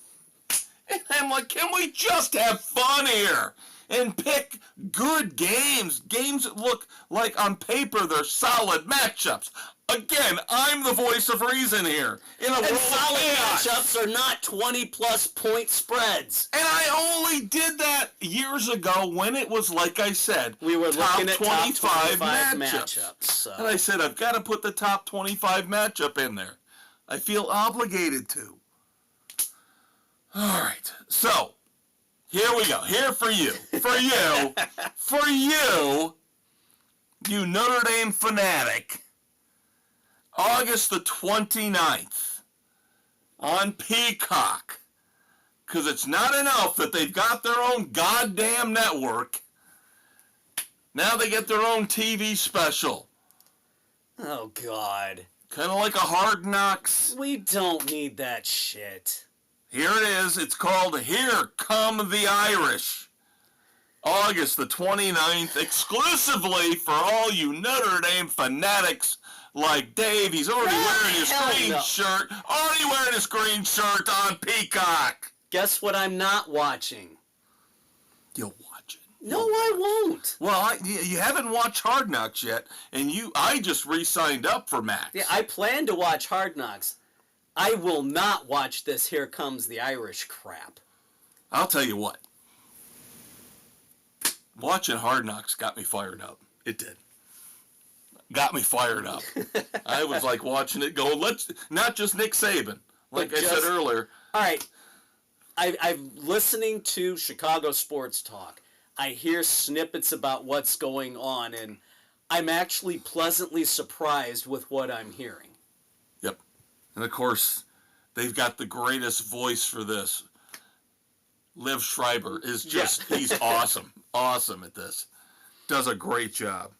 And I'm like, can we just have fun here and pick good games? Games that look like on paper they're solid matchups. Again, I'm the voice of reason here. In a world of solid chaos. matchups are not 20-plus point spreads. And I only did that years ago when it was, like I said, We were looking at top 25 matchups. So. And I said, I've got to put the top 25 matchup in there. I feel obligated to. All right. So, here we go. Here for you. For you. For you, you Notre Dame fanatic. August the 29th on Peacock. Because it's not enough that they've got their own goddamn network. Now they get their own TV special. Oh, God. Kind of like a Hard Knocks. We don't need that shit. Here it is. It's called Here Come the Irish. August the 29th, exclusively for all you Notre Dame fanatics like Dave. He's already wearing his green shirt. Already wearing his green shirt on Peacock. Guess what I'm not watching? You'll watch it. No, I won't. Well, you haven't watched Hard Knocks yet, and I just re-signed up for Max. Yeah, I plan to watch Hard Knocks. I will not watch this Here Comes the Irish crap. I'll tell you what. Watching Hard Knocks got me fired up. It did. Got me fired up. I was like watching it go, not just Nick Saban, like I said earlier. All right. I'm listening to Chicago Sports Talk. I hear snippets about what's going on, and I'm actually pleasantly surprised with what I'm hearing. Yep. And of course, they've got the greatest voice for this. Liv Schreiber is just, he's awesome. Awesome at this. Does a great job.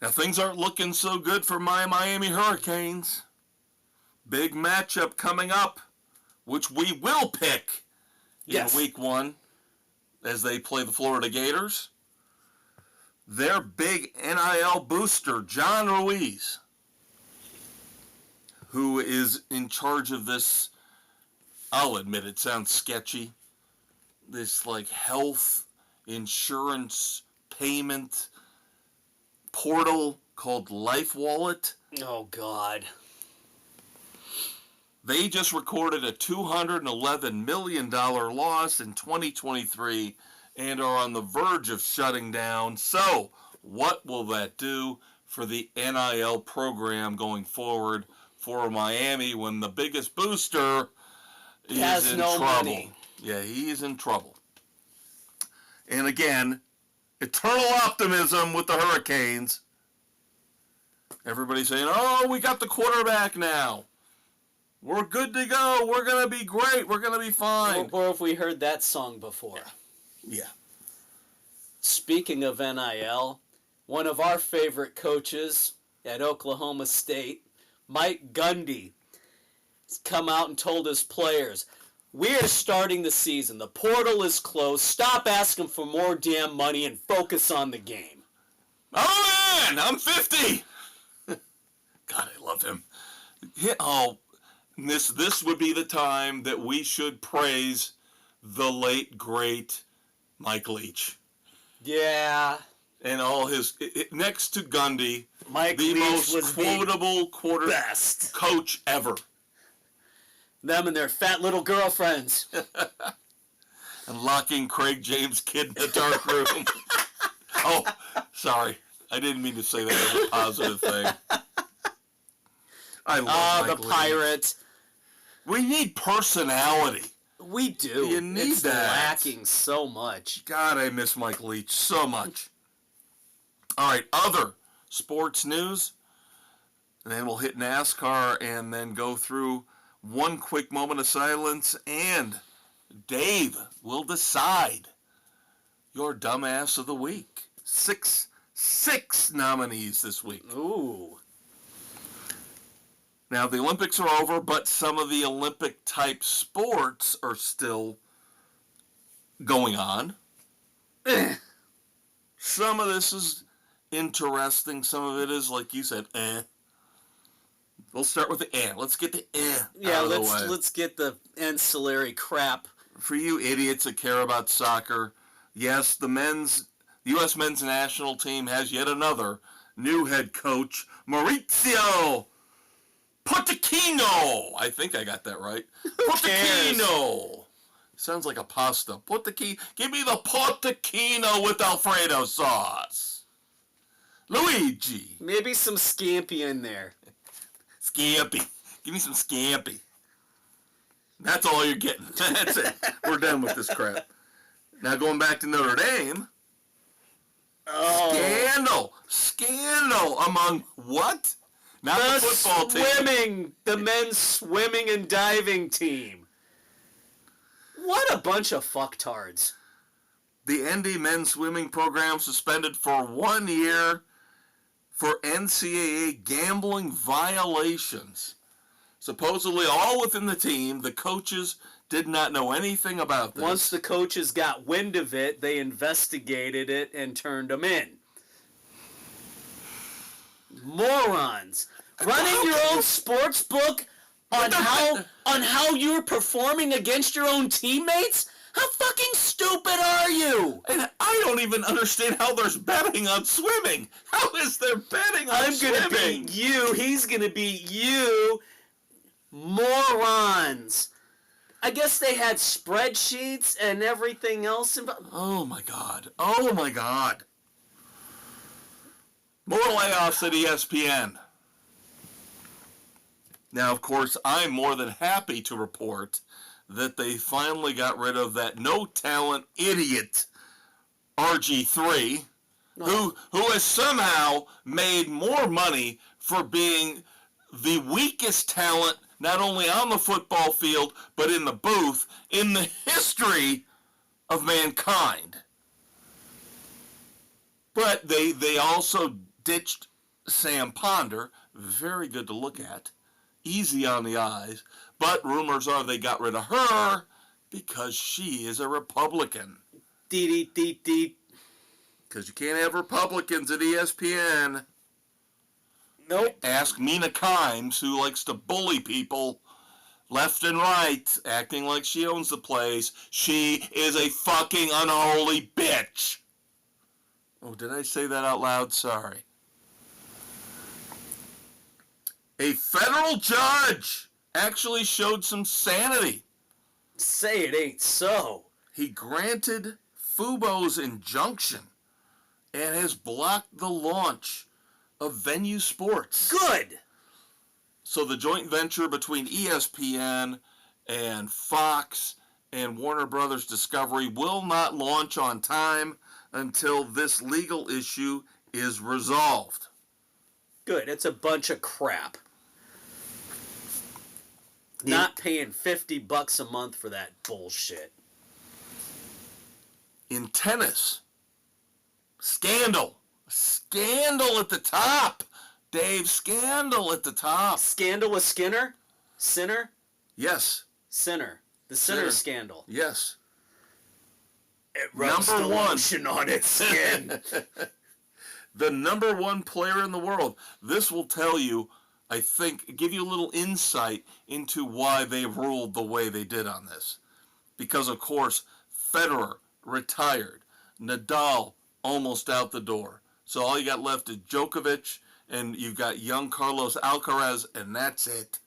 Now, things aren't looking so good for my Miami Hurricanes. Big matchup coming up, which we will pick in week 1 as they play the Florida Gators. Their big NIL booster, John Ruiz, who is in charge of this, I'll admit it sounds sketchy, this like health insurance payment portal called Life Wallet. Oh, God. They just recorded a $211 million loss in 2023 and are on the verge of shutting down. So, what will that do for the NIL program going forward for Miami when the biggest booster is in trouble? Money. Yeah, he is in trouble. And again, eternal optimism with the Hurricanes. Everybody saying, oh, we got the quarterback now. We're good to go. We're going to be great. We're going to be fine. Or have we heard that song before? Yeah. Speaking of NIL, one of our favorite coaches at Oklahoma State, Mike Gundy, has come out and told his players, we are starting the season. The portal is closed. Stop asking for more damn money and focus on the game. Oh, man, I'm 50. God, I love him. This would be the time that we should praise the late, great Mike Leach. Yeah. And all his, next to Gundy, Mike the Leach most was quotable best coach ever. Them and their fat little girlfriends. And locking Craig James' kid in the dark room. Oh, sorry. I didn't mean to say that as a positive thing. I love Mike the Leach. Pirates. We need personality. We do. You need it's that. lacking so much. God, I miss Mike Leach so much. All right, other sports news. And then we'll hit NASCAR and then go through one quick moment of silence. And Dave will decide your dumbass of the week. Six nominees this week. Ooh. Now, the Olympics are over, but some of the Olympic-type sports are still going on. Some of this is interesting. Some of it is, like you said, We'll start with the Let's get the out of the way. Let's get the ancillary crap. For you idiots that care about soccer, yes, the U.S. men's national team has yet another new head coach, Maurizio Pochettino. I think I got that right. Pochettino. Sounds like a pasta. Give me the Pochettino with Alfredo sauce. Luigi. Maybe some scampi in there. Scampi. Give me some scampi. That's all you're getting. That's it. We're done with this crap. Now going back to Notre Dame. Oh. Scandal among what? Not the football team. The men's swimming and diving team. What a bunch of fucktards. The ND men's swimming program suspended for 1 year for NCAA gambling violations. Supposedly all within the team, the coaches did not know anything about this. Once the coaches got wind of it, they investigated it and turned them in. Morons. Running your own sports book on how you're performing against your own teammates? How fucking stupid are you? And I don't even understand how there's betting on swimming. How is there betting on swimming? I'm gonna beat you. He's gonna beat you. Morons. I guess they had spreadsheets and everything else. Oh my God. Oh my God. More layoffs at ESPN. Now, of course, I'm more than happy to report that they finally got rid of that no-talent idiot RG3, who has somehow made more money for being the weakest talent, not only on the football field, but in the booth, in the history of mankind. But they also ditched Sam Ponder, very good to look at, easy on the eyes, but rumors are they got rid of her because she is a Republican. Because you can't have Republicans at ESPN. Nope. Ask Mina Kimes, who likes to bully people left and right, acting like she owns the place. She is a fucking unholy bitch. Oh, did I say that out loud? Sorry. A federal judge actually showed some sanity. Say it ain't so. He granted Fubo's injunction and has blocked the launch of Venue Sports. Good. So the joint venture between ESPN and Fox and Warner Brothers Discovery will not launch on time until this legal issue is resolved. Good. It's a bunch of crap. Not paying $50 a month for that bullshit. In tennis, scandal. Scandal at the top. Dave, scandal at the top. Scandal with Skinner? Sinner? Yes. Sinner. The Sinner scandal. Yes. It rubs the lotion on its skin. The number one player in the world. This will tell you, I think, give you a little insight into why they ruled the way they did on this. Because, of course, Federer retired. Nadal almost out the door. So all you got left is Djokovic, and you've got young Carlos Alcaraz, and that's it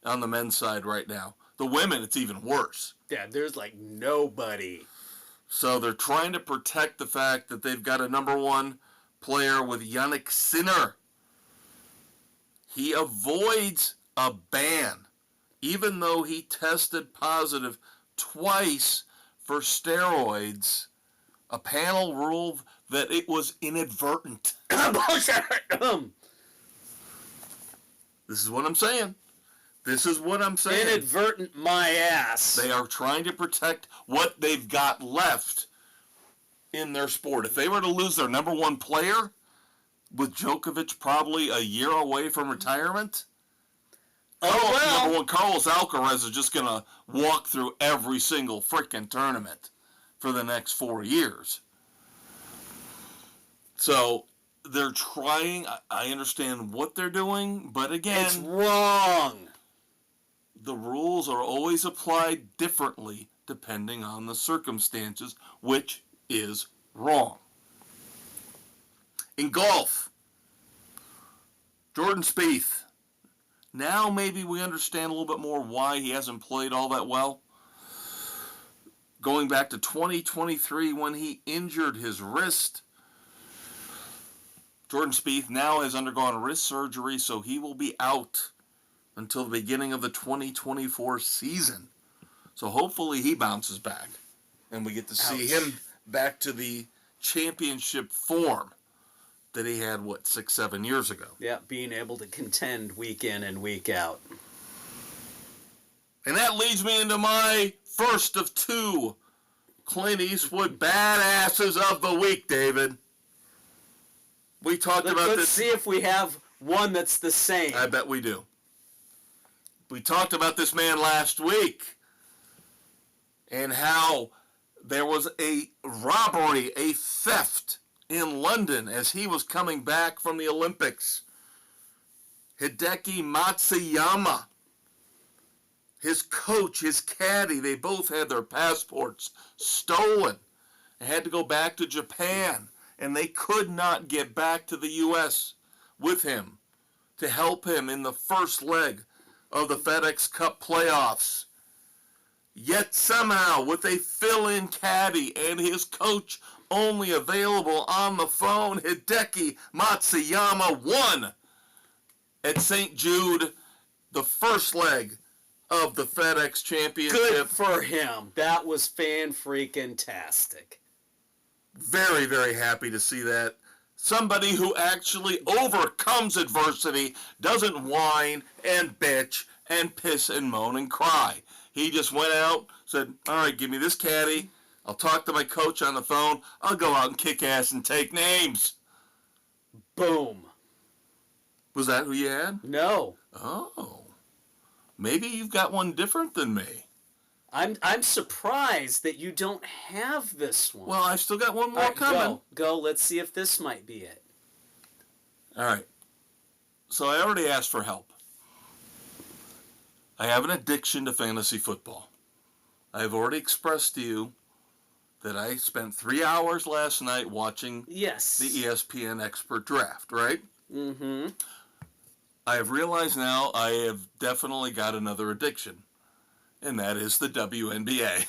on the men's side right now. The women, it's even worse. Yeah, there's like nobody. So they're trying to protect the fact that they've got a number one player with Yannick Sinner. He avoids a ban, even though he tested positive twice for steroids. A panel ruled that it was inadvertent. This is what I'm saying. This is what I'm saying. Inadvertent my ass. They are trying to protect what they've got left in their sport. If they were to lose their number one player, with Djokovic probably a year away from retirement, well. Number one, Carlos Alcaraz is just going to walk through every single frickin' tournament for the next 4 years. So they're trying. I understand what they're doing, but again, It's wrong. the rules are always applied differently depending on the circumstances, which is wrong. In golf, Jordan Spieth. Now maybe we understand a little bit more why he hasn't played all that well. Going back to 2023 when he injured his wrist, Jordan Spieth now has undergone wrist surgery, so he will be out until the beginning of the 2024 season. So hopefully he bounces back and we get to see him back to the championship form that he had, 6-7 years ago. Yeah, being able to contend week in and week out. And that leads me into my first of two Clint Eastwood badasses of the week, David. We talked about this. Let's see if we have one that's the same. I bet we do. We talked about this man last week and how there was a robbery, a theft in London as he was coming back from the Olympics. Hideki Matsuyama, his coach, his caddy, they both had their passports stolen and had to go back to Japan, and they could not get back to the U.S. with him to help him in the first leg of the FedEx Cup playoffs. Yet somehow, with a fill-in caddy and his coach only available on the phone, Hideki Matsuyama won at St. Jude the first leg of the FedEx Championship. Good for him. That was fan-freaking-tastic. Very, very happy to see that. Somebody who actually overcomes adversity, doesn't whine and bitch and piss and moan and cry. He just went out, said, all right, give me this caddy. I'll talk to my coach on the phone. I'll go out and kick ass and take names. Boom. Was that who you had? No. Oh. Maybe you've got one different than me. I'm surprised that you don't have this one. Well, I've still got one more All right, coming. Go. Let's see if this might be it. All right. So I already asked for help. I have an addiction to fantasy football. I've already expressed to you that I spent 3 hours last night watching Yes. the ESPN Expert Draft, right? Mm-hmm. I have realized now I have definitely got another addiction, and that is the WNBA.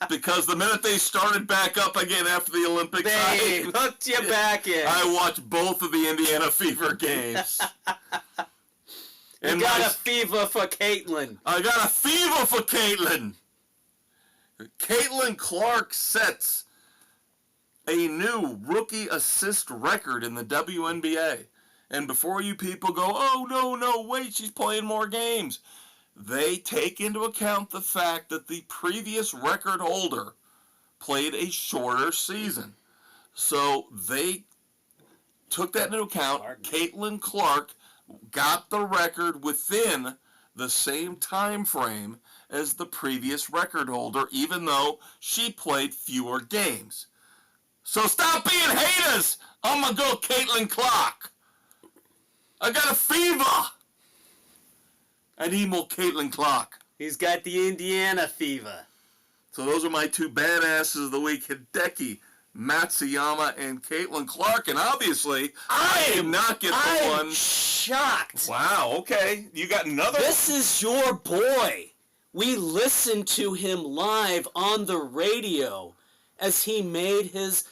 Because the minute they started back up again after the Olympics, They hooked you back in. I watched both of the Indiana Fever games. You got a fever for Caitlin. I got a fever for Caitlin. Caitlin Clark sets a new rookie assist record in the WNBA. And before you people go, oh, no, wait, she's playing more games. They take into account the fact that the previous record holder played a shorter season. So they took that into account. Caitlin Clark got the record within the same time frame as the previous record holder, even though she played fewer games. So stop being haters. I'm going to go Caitlin Clark. I got a fever. I need more Caitlin Clark. He's got the Indiana fever. So those are my two badasses of the week, Hideki Matsuyama and Caitlin Clark. And obviously, I am not getting the one. I'm shocked. Wow, okay. You got another This is your boy. We listened to him live on the radio as he made his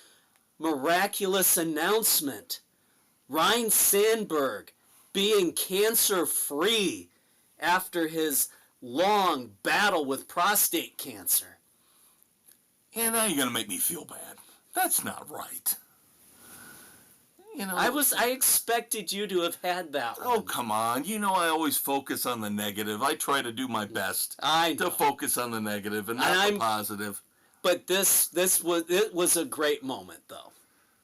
miraculous announcement. Ryan Sandberg being cancer-free after his long battle with prostate cancer. And now you're going to make me feel bad. That's not right. You know, I expected you to have had that one. oh, come on. You know I always focus on the negative. I try to do my best I know. to focus on the negative and not the positive. But it was a great moment, though.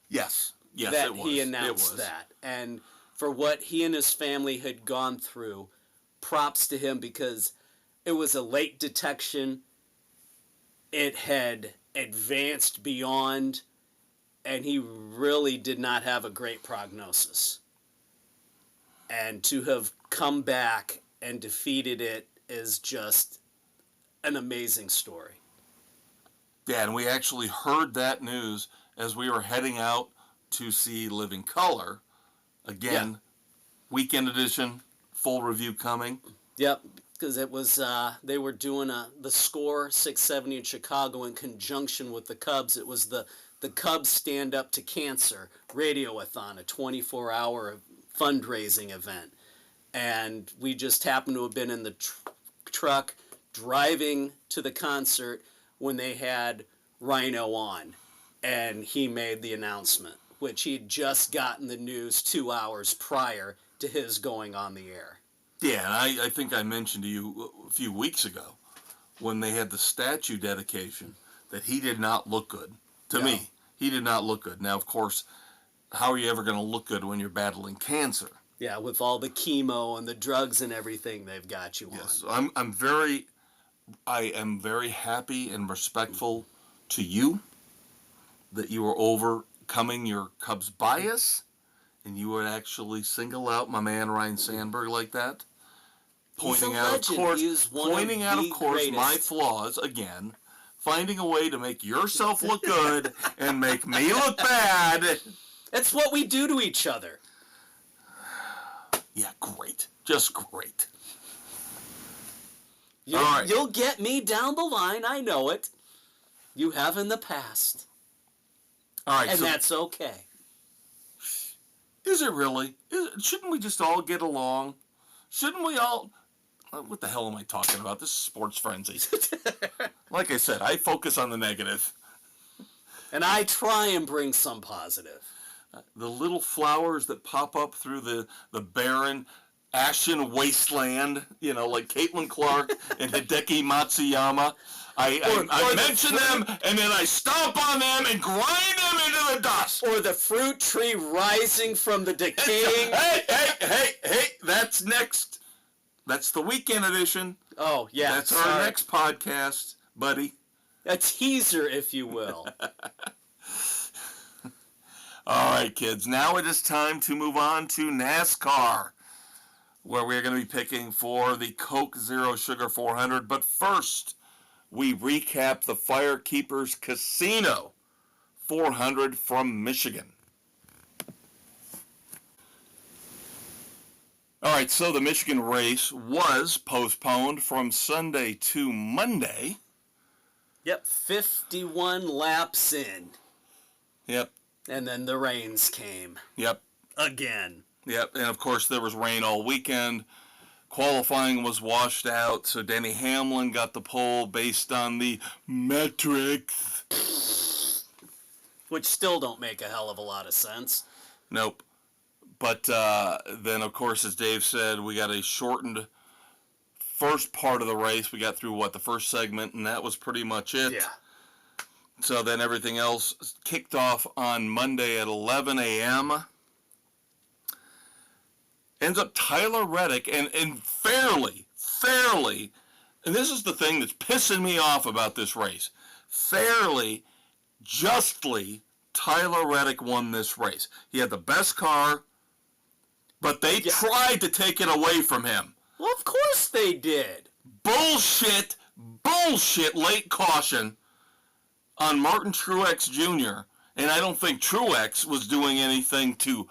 Yes, that it was. he announced it was. that. And for what he and his family had gone through. Props to him, because it was a late detection. It had advanced beyond, and he really did not have a great prognosis. And to have come back and defeated it is just an amazing story. Yeah, and we actually heard that news as we were heading out to see Living Color. Again, weekend edition, full review coming. Yep, because it was they were doing the Score 670 in Chicago in conjunction with the Cubs. It was the Cubs Stand Up to Cancer Radioathon, a 24-hour fundraising event. And we just happened to have been in the truck driving to the concert when they had Rhino on, and he made the announcement, which he'd just gotten the news 2 hours prior to his going on the air. Yeah, and I think I mentioned to you a few weeks ago when they had the statue dedication that he did not look good. To me, he did not look good. Now, of course, how are you ever going to look good when you're battling cancer? Yeah, with all the chemo and the drugs and everything they've got you on. Yes, I am very happy and respectful to you that you were overcoming your Cubs bias, and you would actually single out my man Ryan Sandberg like that, pointing out, of course, my flaws again, finding a way to make yourself look good and make me look bad. That's what we do to each other. Yeah, great. Just great. You'll get me down the line, I know it. You have in the past. All right, and that's okay. Is it really? Shouldn't we just all get along? Shouldn't we all... What the hell am I talking about? This is Sports Frenzy. Like I said, I focus on the negative. And I try and bring some positive. The little flowers that pop up through the barren, ashen wasteland, like Caitlin Clark and Hideki Matsuyama. I mention them, and then I stomp on them and grind them into the dust. Or the fruit tree rising from the decaying... Hey, that's next. That's the weekend edition. Oh, yeah. That's our next podcast, buddy. A teaser, if you will. All right, kids. Now it is time to move on to NASCAR, where we're going to be picking for the Coke Zero Sugar 400. But first, we recap the Firekeepers Casino 400 from Michigan. All right, so the Michigan race was postponed from Sunday to Monday. Yep, 51 laps in. Yep. And then the rains came. Yep. Again. Yep, and of course there was rain all weekend. Qualifying was washed out, so Denny Hamlin got the pole based on the metrics. Which still don't make a hell of a lot of sense. Nope. But then, of course, as Dave said, we got a shortened first part of the race. We got through, the first segment, and that was pretty much it. Yeah. So then everything else kicked off on Monday at 11 a.m. Ends up Tyler Reddick, and fairly, and this is the thing that's pissing me off about this race, fairly, justly, Tyler Reddick won this race. He had the best car, but they tried to take it away from him. Well, of course they did. Bullshit late caution on Martin Truex Jr., and I don't think Truex was doing anything to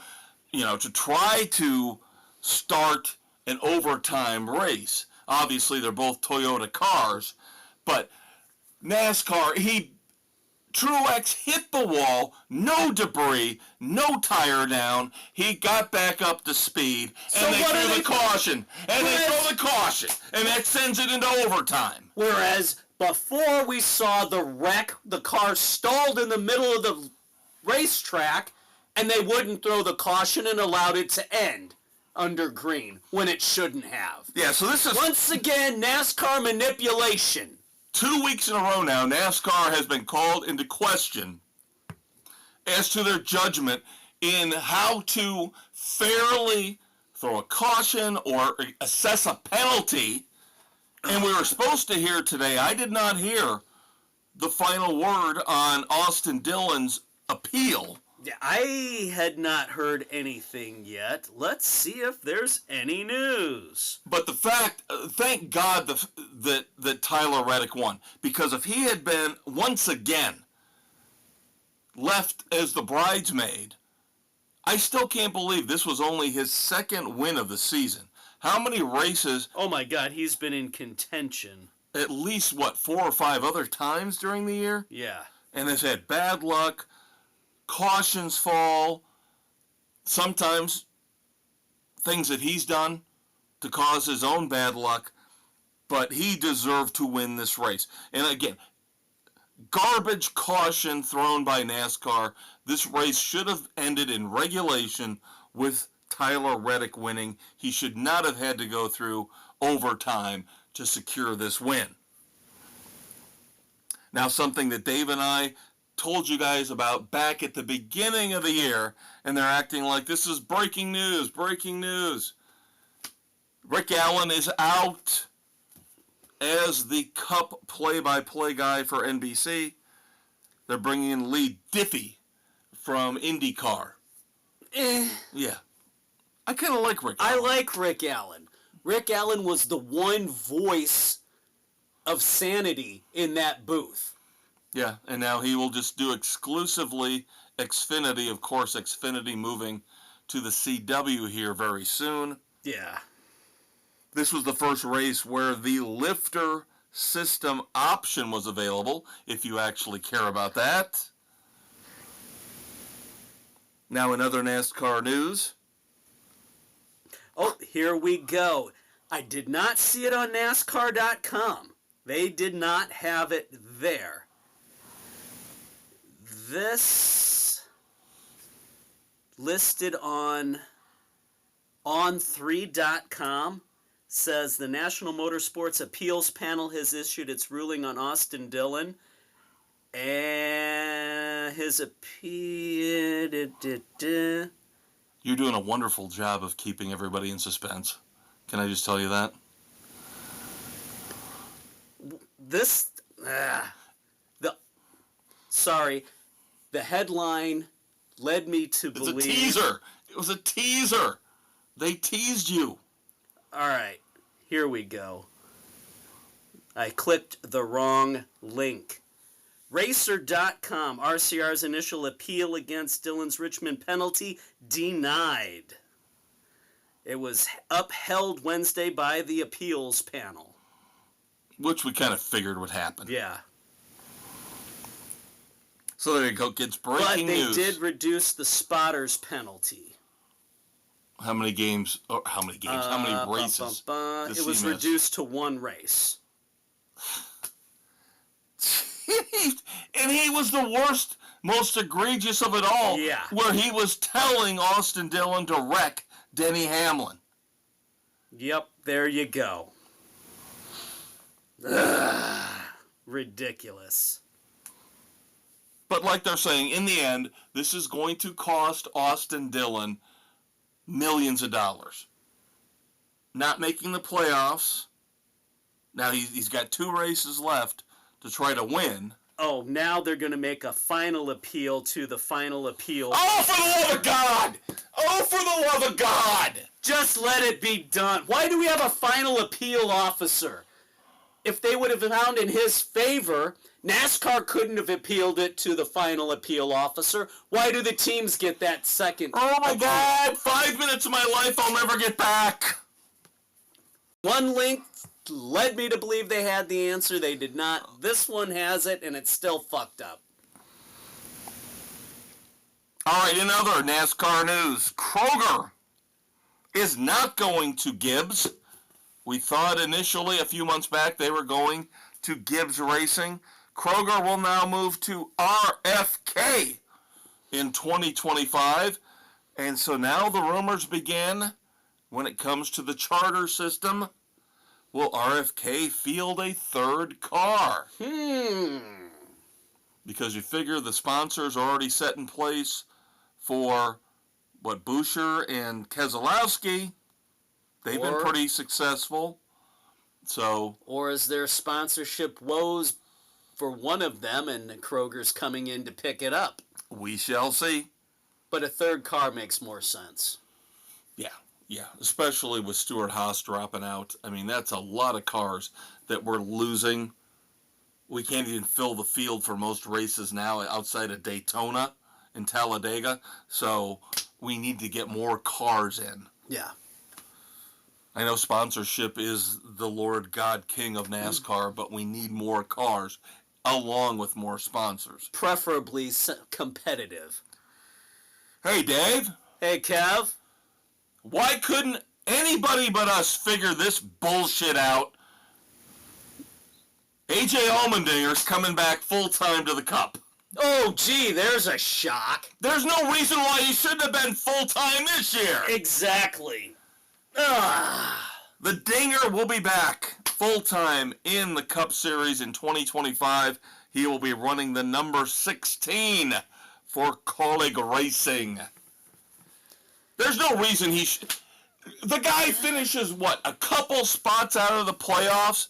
try to start an overtime race. Obviously, they're both Toyota cars, but NASCAR, Truex hit the wall, no debris, no tire down. He got back up to speed, and they threw the caution, and that sends it into overtime. Whereas before we saw the wreck, the car stalled in the middle of the racetrack, and they wouldn't throw the caution and allowed it to end under green when it shouldn't have. Yeah, so this is... Once again, NASCAR manipulation. 2 weeks in a row now, NASCAR has been called into question as to their judgment in how to fairly throw a caution or assess a penalty. And we were supposed to hear today, I did not hear the final word on Austin Dillon's appeal. Yeah, I had not heard anything yet. Let's see if there's any news. But the fact, thank God that Tyler Reddick won. Because if he had been, once again, left as the bridesmaid, I still can't believe this was only his second win of the season. How many races? Oh my God, he's been in contention. At least, 4 or 5 other times during the year? Yeah. And has had bad luck, cautions fall, sometimes things that he's done to cause his own bad luck, but he deserved to win this race. And again, garbage caution thrown by NASCAR. This race should have ended in regulation with Tyler Reddick winning. He should not have had to go through overtime to secure this win. Now, something that Dave and I told you guys about back at the beginning of the year, and they're acting like this is breaking news, breaking news. Rick Allen is out as the Cup play-by-play guy for NBC. They're bringing in Lee Diffie from IndyCar. Yeah. I kind of like Rick Allen. I like Rick Allen. Rick Allen was the one voice of sanity in that booth. Yeah, and now he will just do exclusively Xfinity. Of course, Xfinity moving to the CW here very soon. Yeah. This was the first race where the lifter system option was available, if you actually care about that. Now in other NASCAR news. Oh, here we go. I did not see it on NASCAR.com. They did not have it there. This listed on on3.com says the National Motorsports Appeals Panel has issued its ruling on Austin Dillon. And his appeal... You're doing a wonderful job of keeping everybody in suspense. Can I just tell you that? This... Sorry. The headline led me to believe... It's a teaser. It was a teaser. They teased you. All right. Here we go. I clicked the wrong link. Racer.com, RCR's initial appeal against Dillon's Richmond penalty denied. It was upheld Wednesday by the appeals panel. Which we kind of figured would happen. Yeah. So there you go, kids. Breaking news. But they did reduce the spotter's penalty. How many games? Oh, how many games? How many races? It was reduced to 1 race. And he was the worst, most egregious of it all. Yeah. Where he was telling Austin Dillon to wreck Denny Hamlin. Yep, there you go. Ugh, ridiculous. But like they're saying, in the end, this is going to cost Austin Dillon millions of dollars. Not making the playoffs. Now he's got 2 races left to try to win. Oh, now they're going to make a final appeal to the final appeal. Oh, for the love of God! Oh, for the love of God! Just let it be done. Why do we have a final appeal officer? If they would have found in his favor, NASCAR couldn't have appealed it to the final appeal officer. Why do the teams get that second? Oh my God! 5 minutes of my life I'll never get back! One link led me to believe they had the answer. They did not. This one has it, and it's still fucked up. All right, in other NASCAR news, Kroger is not going to Gibbs. We thought initially a few months back they were going to Gibbs Racing. Kroger will now move to RFK in 2025. And so now the rumors begin when it comes to the charter system. Will RFK field a 3rd car? Because you figure the sponsors are already set in place for Boucher and Keselowski, they've been pretty successful. So, or is there sponsorship woes for one of them and Kroger's coming in to pick it up? we shall see. But a third car makes more sense. Yeah, especially with Stewart-Haas dropping out. I mean, that's a lot of cars that we're losing. We can't even fill the field for most races now outside of Daytona and Talladega. So we need to get more cars in. Yeah. I know sponsorship is the Lord God King of NASCAR, but we need more cars along with more sponsors. Preferably competitive. Hey, Dave. Hey, Kev. Why couldn't anybody but us figure this bullshit out? AJ Allmendinger's coming back full-time to the Cup. Oh, gee, there's a shock. There's no reason why he shouldn't have been full-time this year. Exactly. Ugh. The Dinger will be back full-time in the Cup Series in 2025. He will be running the number 16 for Kaulig Racing. There's no reason he should... The guy finishes, what, a couple spots out of the playoffs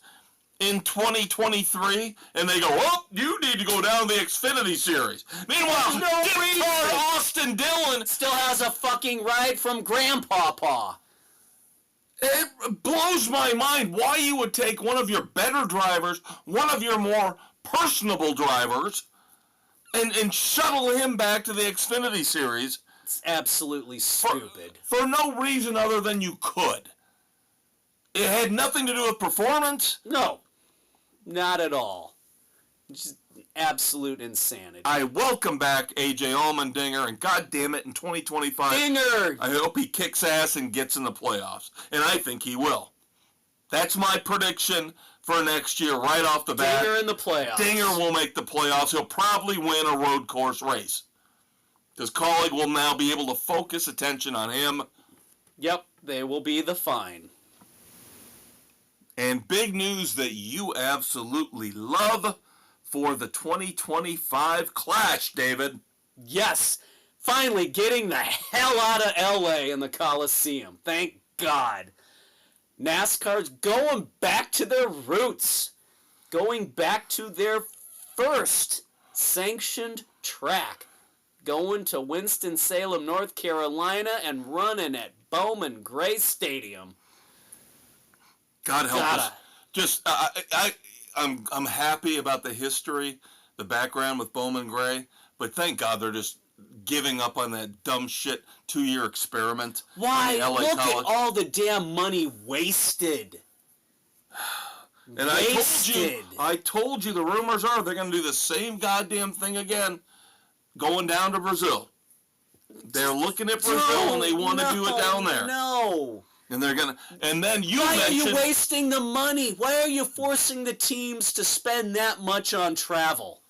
in 2023, and they go, oh, you need to go down the Xfinity Series. Meanwhile, Austin Dillon still has a fucking ride from Grandpapa. It blows my mind why you would take one of your better drivers, one of your more personable drivers, and shuttle him back to the Xfinity Series. It's absolutely stupid. For no reason other than you could. It had nothing to do with performance. No, not at all. Just absolute insanity. I welcome back AJ Allmendinger, and God damn it, in 2025, Dinger! I hope he kicks ass and gets in the playoffs. And I think he will. That's my prediction for next year, right off the bat. Dinger in the playoffs. Dinger will make the playoffs. He'll probably win a road course race. Because Kaulig will now be able to focus attention on him. Yep, they will be the fine. And big news that you absolutely love for the 2025 Clash, David. Yes, finally getting the hell out of LA in the Coliseum. Thank God. NASCAR's going back to their roots. Going back to their first sanctioned track. Going to Winston-Salem, North Carolina, and running at Bowman Gray Stadium. God help us. Just, I'm happy about the history, the background with Bowman Gray, but thank God they're just giving up on that dumb shit 2-year experiment. Why? LA Look College. at all the damn money wasted. And I told you the rumors are they're going to do the same goddamn thing again. Going down to Brazil. They're looking at Brazil and they want to do it down there. No. And they're going to... And then Why are you wasting the money? Why are you forcing the teams to spend that much on travel?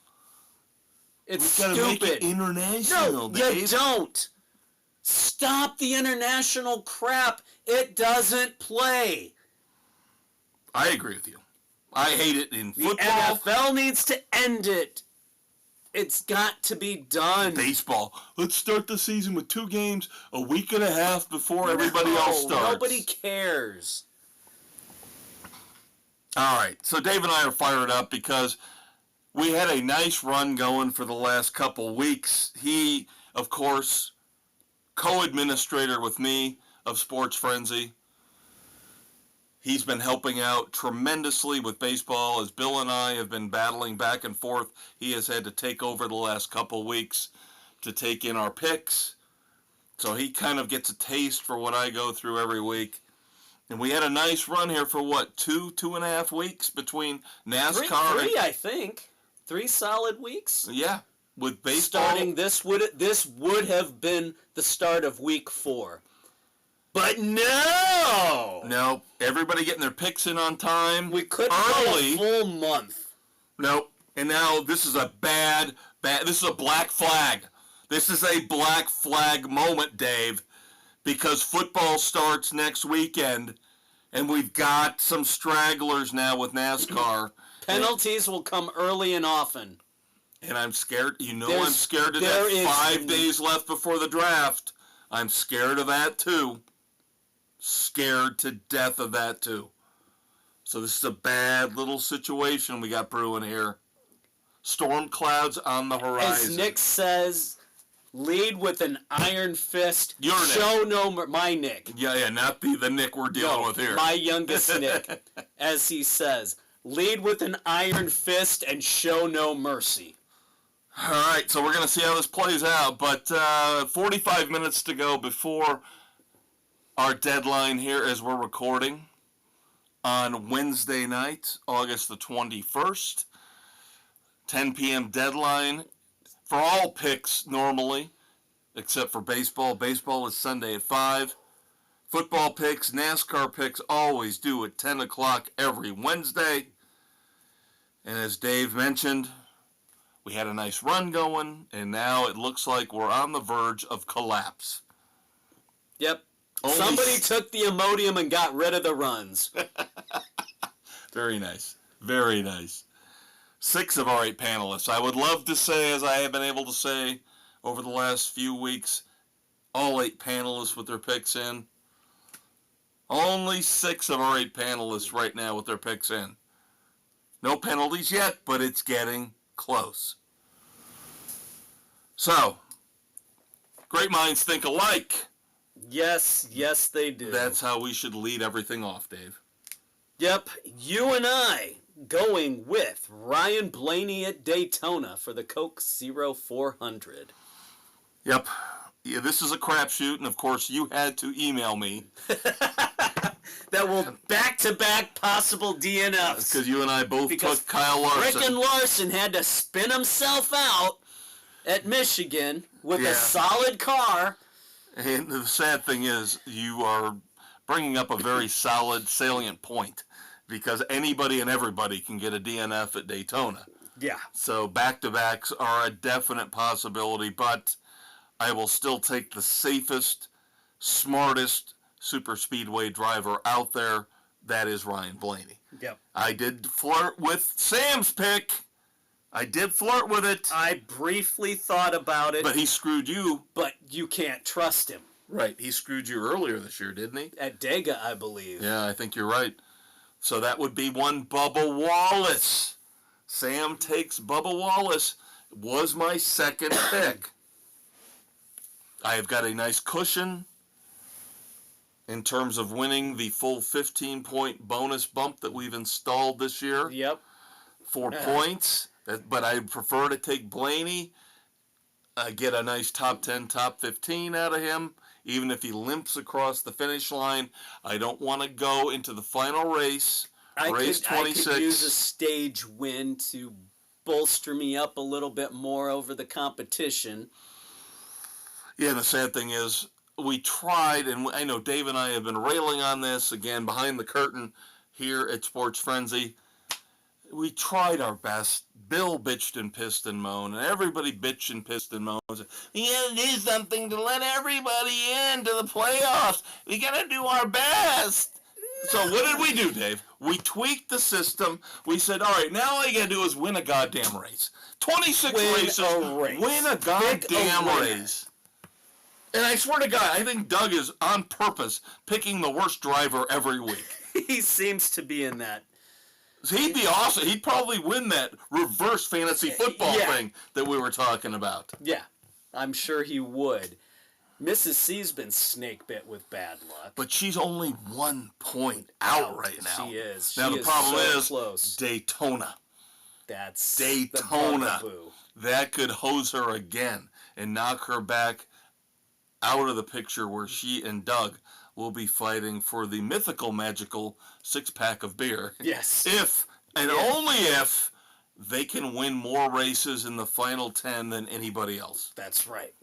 It's stupid. Make it international, no, you don't. Stop the international crap. It doesn't play. I agree with you. I hate it in football. The NFL needs to end it. It's got to be done. Baseball. Let's start the season with 2 games a week and a half before everybody else starts. Nobody cares. All right. So Dave and I are fired up because we had a nice run going for the last couple weeks. He, of course, co-administrator with me of Sports Frenzy. He's been helping out tremendously with baseball as Bill and I have been battling back and forth. He has had to take over the last couple weeks to take in our picks. So he kind of gets a taste for what I go through every week. And we had a nice run here for what, 2.5 weeks between NASCAR three, I think. 3 solid weeks. Yeah, with baseball. Starting this would have been the start of week 4. But no, everybody getting their picks in on time. We couldn't go a full month. Nope. And now this is a this is a black flag. This is a black flag moment, Dave, because football starts next weekend, and we've got some stragglers now with NASCAR. Penalties will come early and often. And I'm scared. I'm scared to death. 5 days left before the draft. I'm scared of that too. Scared to death of that too. So this is a bad little situation we got brewing here. Storm clouds on the horizon. As Nick says, lead with an iron fist. Your Nick. Show no my Nick. Yeah, not the Nick we're dealing with here. My youngest Nick, as he says, lead with an iron fist and show no mercy. All right, so we're going to see how this plays out, but 45 minutes to go before our deadline here as we're recording on Wednesday night, August the 21st. 10 p.m. deadline for all picks normally, except for baseball. Baseball is Sunday at 5. Football picks, NASCAR picks always due at 10 o'clock every Wednesday. And as Dave mentioned, we had a nice run going, and now it looks like we're on the verge of collapse. Yep. Somebody took the Imodium and got rid of the runs. Very nice. Very nice. 6 of our 8 panelists. I would love to say, as I have been able to say over the last few weeks, all 8 panelists with their picks in. Only 6 of our 8 panelists right now with their picks in. No penalties yet, but it's getting close. So, great minds think alike. Yes, they do. That's how we should lead everything off, Dave. Yep, you and I going with Ryan Blaney at Daytona for the Coke 0400. Yep. Yeah, this is a crapshoot, and of course you had to email me. That will back-to-back possible DNFs. Because you and I both took Kyle Larson. Frickin' Larson had to spin himself out at Michigan with a solid car. And the sad thing is, you are bringing up a very solid, salient point. Because anybody and everybody can get a DNF at Daytona. Yeah. So back-to-backs are a definite possibility, but I will still take the safest, smartest super speedway driver out there. That is Ryan Blaney. Yep. I did flirt with Sam's pick. I did flirt with it. I briefly thought about it. But he screwed you. But you can't trust him. Right. He screwed you earlier this year, didn't he? At Dega, I believe. Yeah, I think you're right. So that would be one Bubba Wallace. Sam takes Bubba Wallace. Was my second pick. I have got a nice cushion in terms of winning the full 15-point bonus bump that we've installed this year. Yep. 4 points. But I prefer to take Blaney. Get a nice top 10, top 15 out of him. Even if he limps across the finish line, I don't want to go into the final race, race 26. I could use a stage win to bolster me up a little bit more over the competition. Yeah, and the sad thing is, we tried, and I know Dave and I have been railing on this, again, behind the curtain here at Sports Frenzy. We tried our best. Bill bitched and pissed and moaned, and everybody bitched and pissed and moaned. We gotta do something to let everybody into the playoffs. We gotta do our best. So what did we do, Dave? We tweaked the system. We said, all right, now all you gotta do is win a goddamn race. 26 races. Win a goddamn race. And I swear to God, I think Doug is on purpose picking the worst driver every week. He seems to be in that. He'd be awesome. He'd probably win that reverse fantasy football thing that we were talking about. Yeah, I'm sure he would. Mrs. C's been snake bit with bad luck. But she's only 1 point out right now. She is. Now the problem is close. Daytona. That's Daytona. The bugaboo. That could hose her again and knock her back out of the picture where she and Doug will be fighting for the mythical, magical 6-pack of beer. Yes. If, and only if, they can win more races in the final 10 than anybody else. That's right.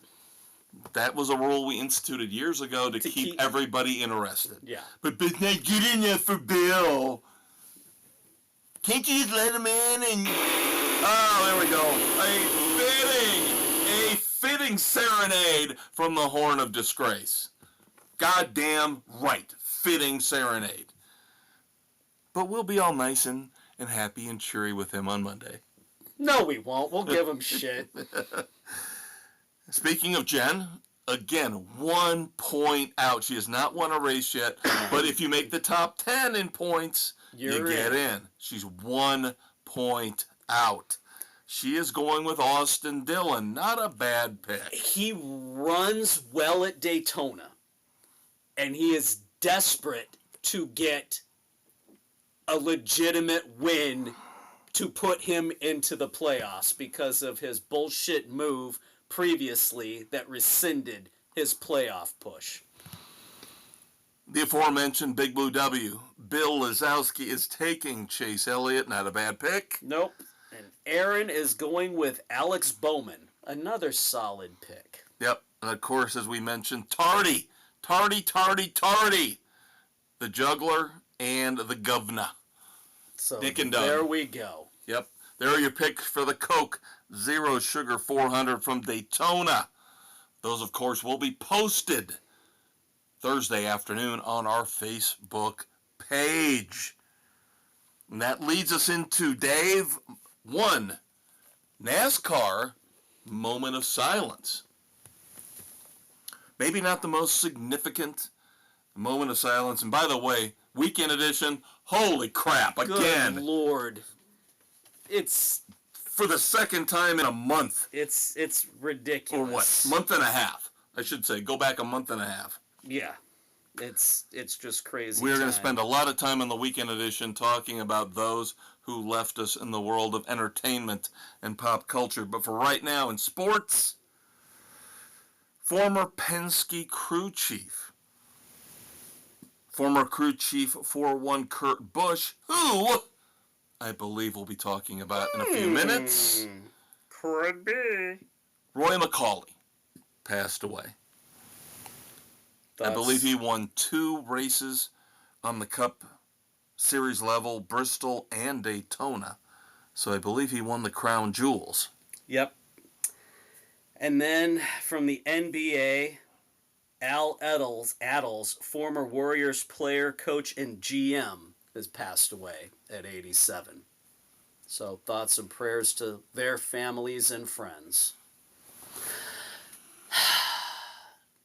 That was a rule we instituted years ago to keep everybody interested. Yeah. But not good enough for Bill. Can't you just let him in and... Oh, there we go. A fitting serenade from the Horn of Disgrace. Goddamn right. Fitting serenade. But we'll be all nice and happy and cheery with him on Monday. No, we won't. We'll give him shit. Speaking of Jen, Again, 1 point out. She has not won a race yet, but if you make the top 10 in points, you get in. She's 1 point out. She is going with Austin Dillon. Not a bad pick. He runs well at Daytona, and he is desperate to get a legitimate win to put him into the playoffs because of his bullshit move previously that rescinded his playoff push. The aforementioned Big Blue W, Bill Lazowski, is taking Chase Elliott. Not a bad pick. Nope. And Aaron is going with Alex Bowman. Another solid pick. Yep. And of course, as we mentioned, Tardy. The juggler and the governor. So Dick and Doug. there we go. Yep. There are your picks for the Coke Zero Sugar 400 from Daytona. Those, of course, will be posted Thursday afternoon on our Facebook page. And that leads us into Dave 1. NASCAR moment of silence. Maybe not the most significant moment of silence. And by the way, weekend edition, holy crap, again. Good Lord. It's for the second time in a month. It's ridiculous. Or what? Month and a half, I should say. Go back a month and a half. Yeah. It's just crazy. We're going to spend a lot of time in the weekend edition talking about those who left us in the world of entertainment and pop culture. But for right now, in sports, former Penske crew chief, former crew chief 4-1 Kurt Busch, who I believe we'll be talking about in a few minutes. Could be. Roy McCauley passed away. I believe he won 2 races on the Cup Series level, Bristol and Daytona. So I believe he won the crown jewels. Yep. And then from the NBA, Al Attles, former Warriors player, coach, and GM, has passed away at 87. So thoughts and prayers to their families and friends.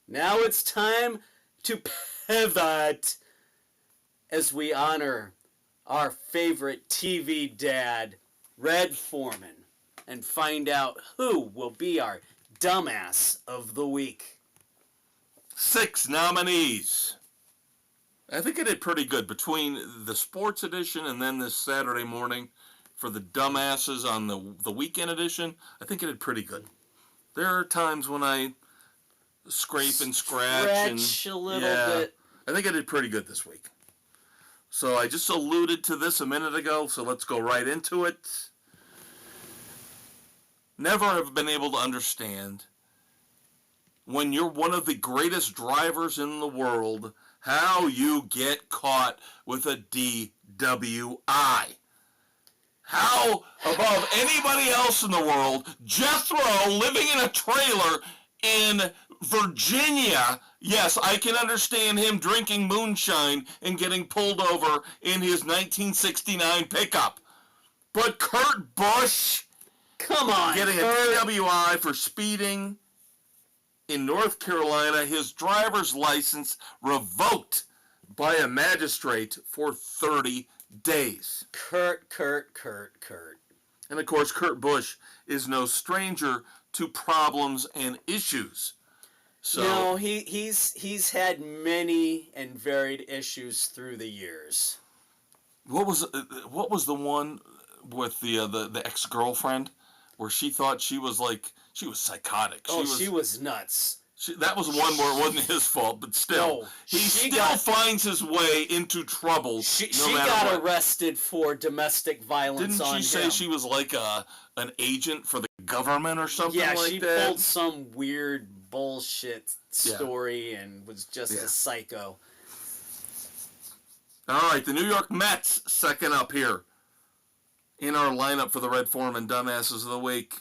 Now it's time to pivot as we honor our favorite TV dad, Red Foreman, and find out who will be our dumbass of the week. 6 nominees. I think I did pretty good between the sports edition and then this Saturday morning for the dumbasses on the weekend edition. I think I did pretty good. There are times when I scrape and scratch a little bit. I think I did pretty good this week. So I just alluded to this a minute ago, so let's go right into it. Never have been able to understand when you're one of the greatest drivers in the world, how you get caught with a DWI. How, above anybody else in the world, Jethro living in a trailer in Virginia, yes, I can understand him drinking moonshine and getting pulled over in his 1969 pickup. But Kurt Busch, come on, getting a DWI for speeding in North Carolina, his driver's license revoked by a magistrate for 30 days. Kurt. And of course, Kurt Busch is no stranger to problems and issues. So, no, he's had many and varied issues through the years. What was the one with the ex-girlfriend where she thought she was psychotic? She was nuts. That was one where it wasn't his fault, but still, he still finds his way into trouble. She got arrested for domestic violence. Didn't she say she was like an agent for the government or something like that? Yeah, she pulled some weird bullshit story and was just a psycho. All right, the New York Mets second up here in our lineup for the Red Foreman Dumbasses of the Week.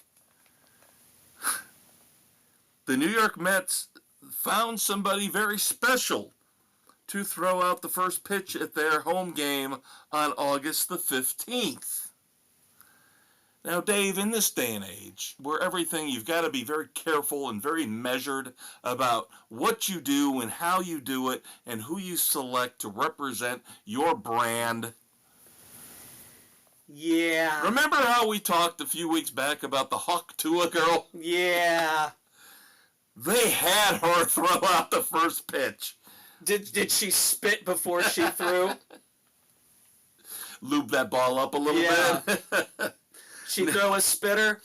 The New York Mets found somebody very special to throw out the first pitch at their home game on August the 15th. Now, Dave, in this day and age, where everything, you've got to be very careful and very measured about what you do and how you do it and who you select to represent your brand. Yeah. Remember how we talked a few weeks back about the Tuah girl? Yeah. They had her throw out the first pitch. Did she spit before she threw? Lube that ball up a little bit. She throw a spitter?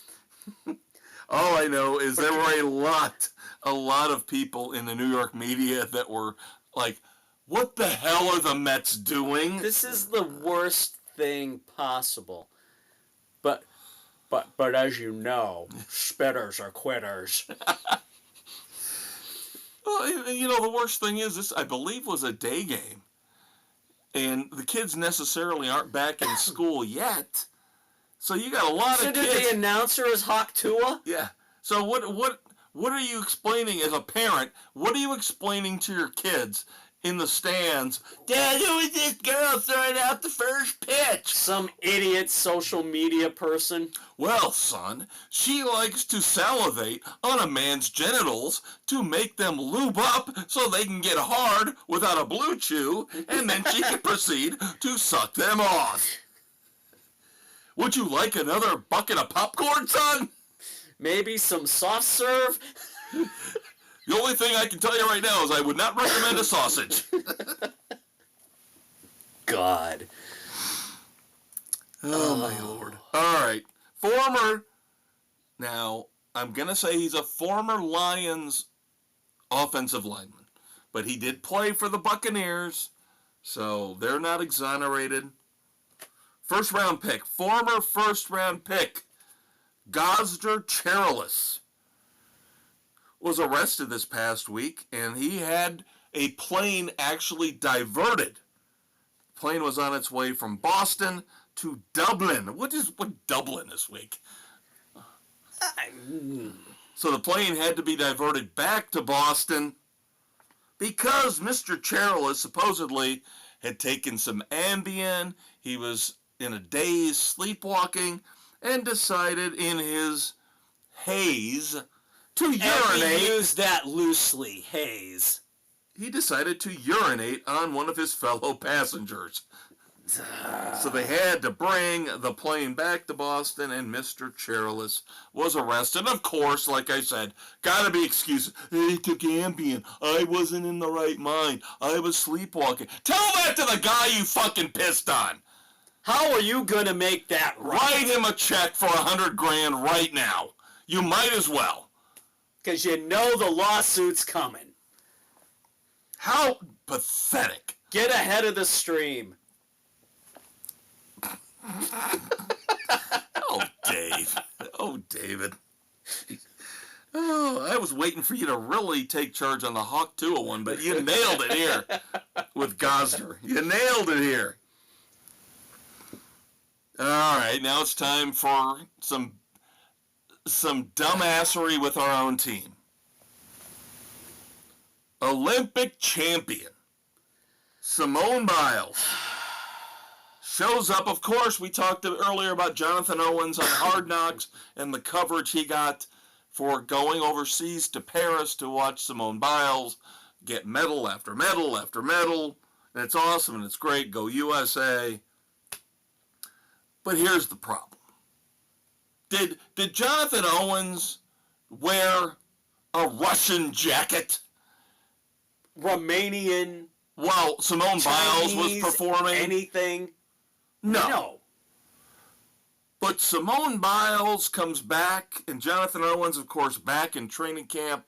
All I know is there were a lot of people in the New York media that were like, what the hell are the Mets doing? This is the worst thing possible. But as you know, spitters are quitters. Well, you know, the worst thing is this, I believe, was a day game. And the kids necessarily aren't back in school yet. So you got a lot of kids. So did they announce her as Tuah? Yeah. So what are you explaining as a parent? What are you explaining to your kids in the stands? Dad, who is this girl throwing out the first pitch? Some idiot social media person. Well, son, she likes to salivate on a man's genitals to make them lube up so they can get hard without a blue chew, and then she can proceed to suck them off. Would you like another bucket of popcorn, son? Maybe some soft serve? The only thing I can tell you right now is I would not recommend a sausage. God. Oh, my Lord. All right. Now, I'm going to say he's a former Lions offensive lineman. But he did play for the Buccaneers, so they're not exonerated. Former first-round pick, Gosder Cherilus, was arrested this past week, and he had a plane actually diverted. The plane was on its way from Boston to Dublin. What Dublin this week? So the plane had to be diverted back to Boston because Mr. Cherilus supposedly had taken some Ambien. He was in a daze, sleepwalking, and decided in his haze to urinate. And we use that loosely, haze. He decided to urinate on one of his fellow passengers. So they had to bring the plane back to Boston, and Mr. Cherilus was arrested. Of course, like I said, gotta be excuses. He took Ambien. I wasn't in the right mind. I was sleepwalking. Tell that to the guy you fucking pissed on. How are you gonna make that right? Write him a check for $100,000 right now. You might as well. Because you know the lawsuit's coming. How pathetic. Get ahead of the stream. Oh, Dave. Oh, David. Oh, I was waiting for you to really take charge on the Tuah one, but you nailed it here with Gosder. You nailed it here. All right, now it's time for some dumbassery with our own team. Olympic champion Simone Biles shows up. Of course, we talked earlier about Jonathan Owens on Hard Knocks and the coverage he got for going overseas to Paris to watch Simone Biles get medal after medal after medal. And it's awesome and it's great. Go USA. But here's the problem. Did Jonathan Owens wear a Russian jacket Romanian, while Simone Biles was Chinese, performing? anything? No. But Simone Biles comes back, and Jonathan Owens, of course, back in training camp,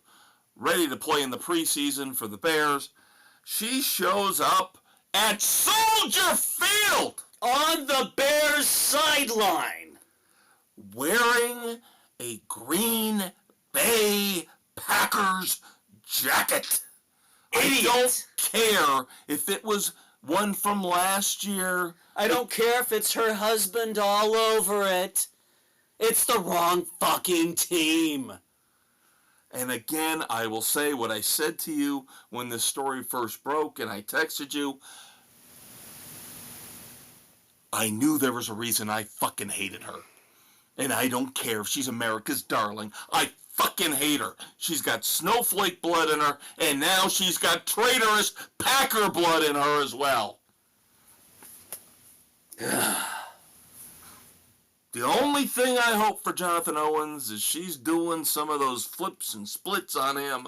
ready to play in the preseason for the Bears. She shows up at Soldier Field On the Bears sideline. wearing a Green Bay Packers jacket. I don't care if it was one from last year. I don't care if it's her husband all over it. It's the wrong fucking team. And again, I will say what I said to you when this story first broke and I texted you. I knew there was a reason I fucking hated her. And I don't care if she's America's darling. I fucking hate her. She's got snowflake blood in her, and now she's got traitorous Packer blood in her as well. The only thing I hope for Jonathan Owens is she's doing some of those flips and splits on him.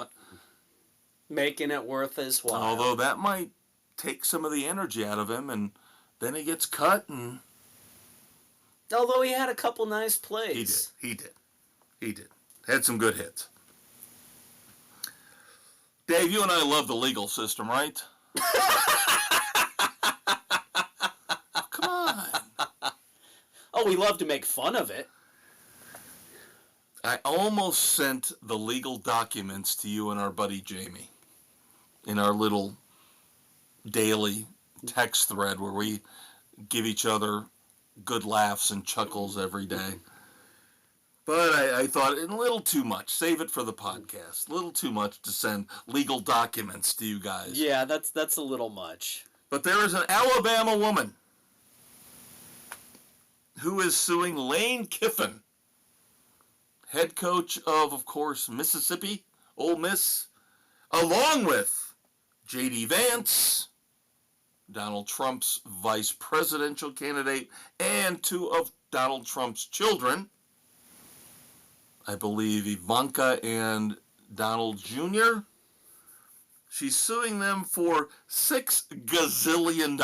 Making it worth his while. Although that might take some of the energy out of him, and then he gets cut. And although he had a couple nice plays. He did. Had some good hits. Dave, you and I love the legal system, right? Come on. Oh, we love to make fun of it. I almost sent the legal documents to you and our buddy Jamie in our little daily text thread where we give each other good laughs and chuckles every day. But I thought a little too much. Save it for the podcast. A little too much to send legal documents to you guys. Yeah, that's a little much. But there is an Alabama woman who is suing Lane Kiffin, head coach of course, Mississippi, Ole Miss, along with J.D. Vance, Donald Trump's vice presidential candidate, and two of Donald Trump's children, I believe Ivanka and Donald Jr. She's suing them for $6 gazillion.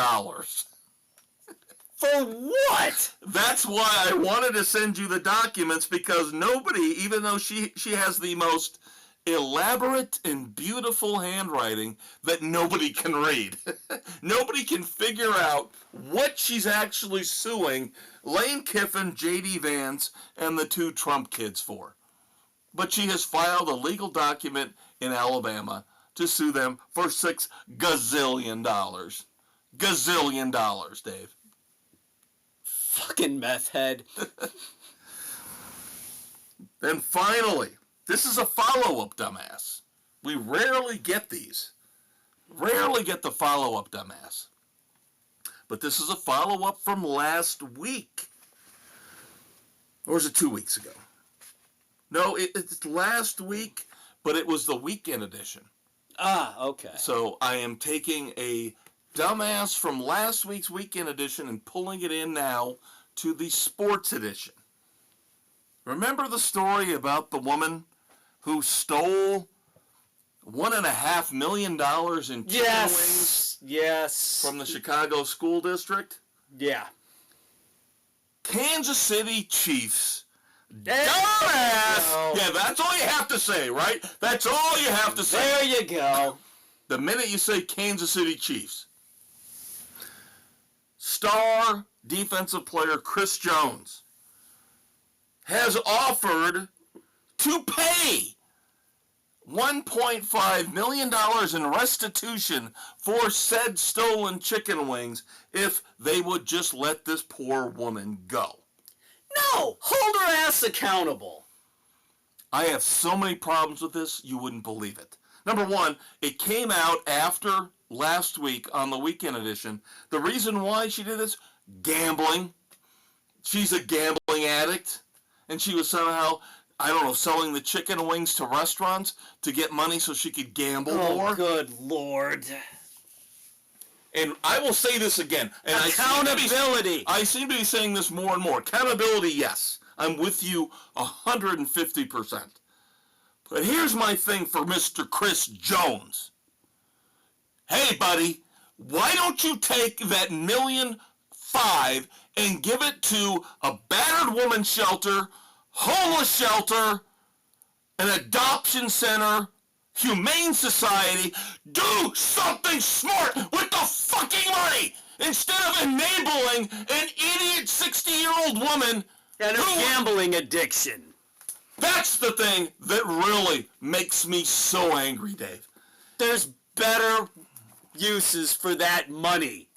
For what? That's why I wanted to send you the documents, because nobody, even though she has the most elaborate and beautiful handwriting that nobody can read. Nobody can figure out what she's actually suing Lane Kiffin, J.D. Vance, and the two Trump kids for. But she has filed a legal document in Alabama to sue them for $6 gazillion. Gazillion, Dave. Fucking meth head. Then finally, this is a follow-up, dumbass. We rarely get these. Rarely get the follow-up, dumbass. But this is a follow-up from last week. Or was it 2 weeks ago? No, it's last week, but it was the weekend edition. Ah, okay. So I am taking a dumbass from last week's weekend edition and pulling it in now to the sports edition. Remember the story about the woman who stole $1.5 million in chicken wings? Yes. From the Chicago school district? Yeah. Kansas City Chiefs. There Dumbass! Yeah, that's all you have to say, right? That's all you have to say. There you go. The minute you say Kansas City Chiefs. Star defensive player Chris Jones has offered to pay $1.5 million in restitution for said stolen chicken wings if they would just let this poor woman go. No! Hold her ass accountable. I have so many problems with this, you wouldn't believe it. Number one, it came out after last week on the weekend edition. The reason why she did this? Gambling. She's a gambling addict. And she was somehow, I don't know, selling the chicken wings to restaurants to get money so she could gamble more. Oh, good Lord. And I will say this again. And Accountability. I seem to be saying this more and more. Accountability, yes. I'm with you 150%. But here's my thing for Mr. Chris Jones. Hey, buddy, why don't you take that $1.5 million and give it to a battered woman shelter, homeless shelter, an adoption center, humane society? Do something smart with the fucking money instead of enabling an idiot 60-year-old woman and her gambling addiction. That's the thing that really makes me so angry, Dave. There's better uses for that money.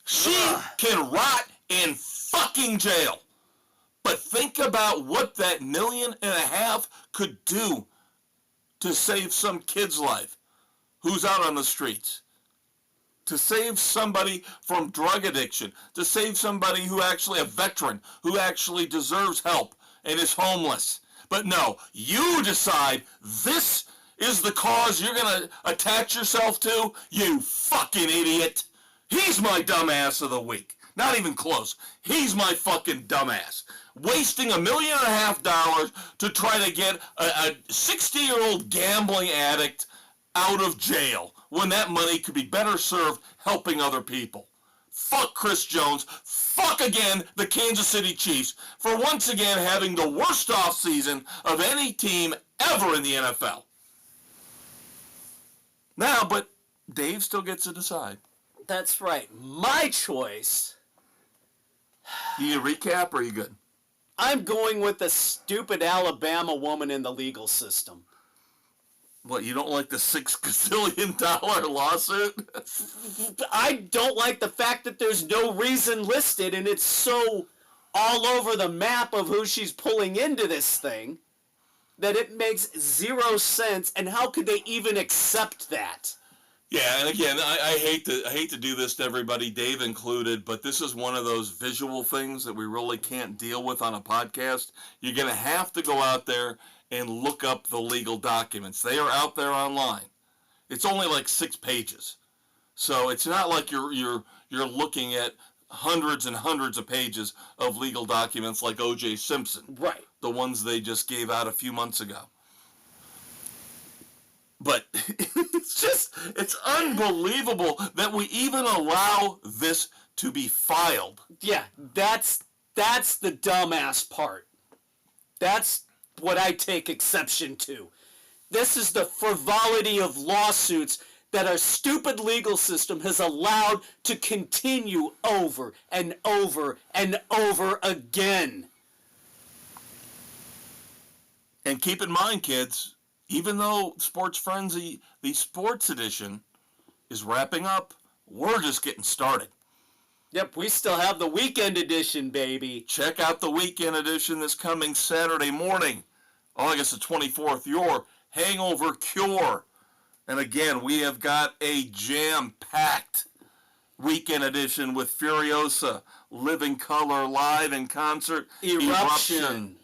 She can rot in fucking jail. But think about what that $1.5 million could do to save some kid's life who's out on the streets. to save somebody from drug addiction, to save somebody who actually a veteran, who actually deserves help and is homeless. But no, you decide this is the cause you're going to attach yourself to? You fucking idiot. He's my dumbass of the week. Not even close. He's my fucking dumbass. Wasting $1.5 million to try to get a 60-year-old gambling addict out of jail when that money could be better served helping other people. Fuck Chris Jones. Fuck again the Kansas City Chiefs for once again having the worst offseason of any team ever in the NFL. Now, but Dave still gets to decide. That's right. My choice. You recap or are you good? I'm going with the stupid Alabama woman in the legal system. What, you don't like the $6 gazillion lawsuit? I don't like the fact that there's no reason listed and it's so all over the map of who she's pulling into this thing that it makes zero sense. And how could they even accept that? Yeah, and again, I hate to do this to everybody, Dave included, but this is one of those visual things that we really can't deal with on a podcast. You're going to have to go out there and look up the legal documents. They are out there online. It's only like 6 pages. So it's not like you're looking at hundreds and hundreds of pages of legal documents like O.J. Simpson. Right. The ones they just gave out a few months ago. But it's unbelievable that we even allow this to be filed. Yeah, that's the dumbass part. That's what I take exception to. This is the frivolity of lawsuits that our stupid legal system has allowed to continue over and over and over again. And keep in mind, kids, even though Sports Frenzy, the sports edition, is wrapping up, we're just getting started. Yep, we still have the weekend edition, baby. Check out the weekend edition this coming Saturday morning, August the 24th, your hangover cure. And again, we have got a jam-packed weekend edition with Furiosa, Living Color live in concert, Eruption.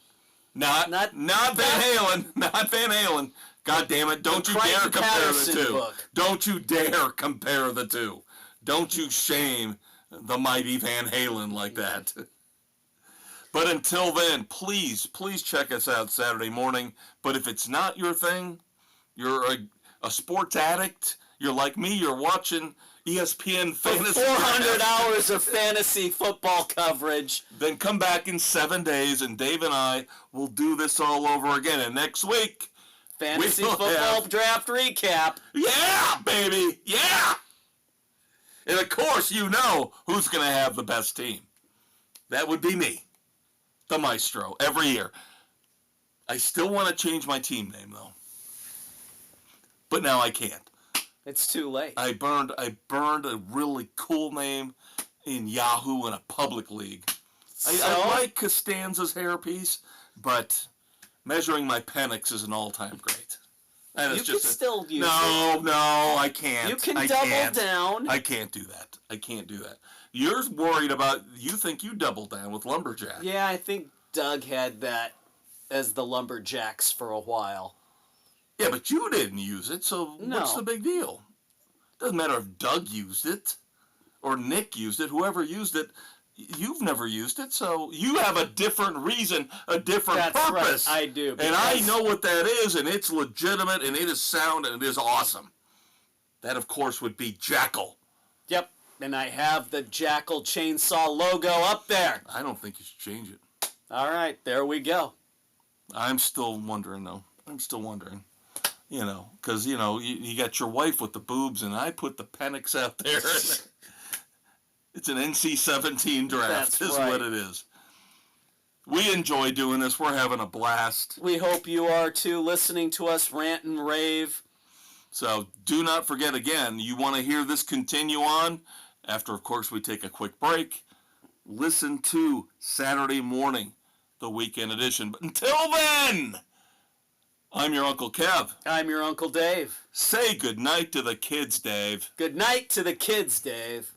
Not Van Halen. Not Van Halen. God damn it. Don't you dare compare the two. Book. Don't you dare compare the two. Don't you shame the mighty Van Halen like that. But until then, please check us out Saturday morning. But if it's not your thing, you're a sports addict, you're like me, you're watching ESPN Fantasy 400 hours of fantasy football coverage. Then come back in 7 days, and Dave and I will do this all over again. And next week, fantasy football draft recap. Yeah, baby, yeah! And of course, you know who's going to have the best team. That would be me, the Maestro, every year. I still want to change my team name, though. But now I can't. It's too late. I burned a really cool name in Yahoo in a public league. I like Costanza's hairpiece, but measuring my Penix is an all-time great. That is you can still use it. No, I can't. You can double down. I can't do that. You're worried about, you think you double down with Lumberjack. Yeah, I think Doug had that as the Lumberjacks for a while. Yeah, but you didn't use it, so what's the big deal? Doesn't matter if Doug used it or Nick used it, whoever used it, you've never used it, so you have a different reason, a different purpose. Right, I do. And I know what that is, and it's legitimate, and it is sound, and it is awesome. That, of course, would be Jackal. Yep, and I have the Jackal Chainsaw logo up there. I don't think you should change it. All right, there we go. I'm still wondering, though. You know, because, you know, you got your wife with the boobs, and I put the Penix out there. It's an NC-17 draft, is what it is. We enjoy doing this. We're having a blast. We hope you are, too, listening to us rant and rave. So do not forget, again, you want to hear this continue on, after, of course, we take a quick break, listen to Saturday morning, the weekend edition. But until then, I'm your Uncle Kev. I'm your Uncle Dave. Say goodnight to the kids, Dave. Good night to the kids, Dave.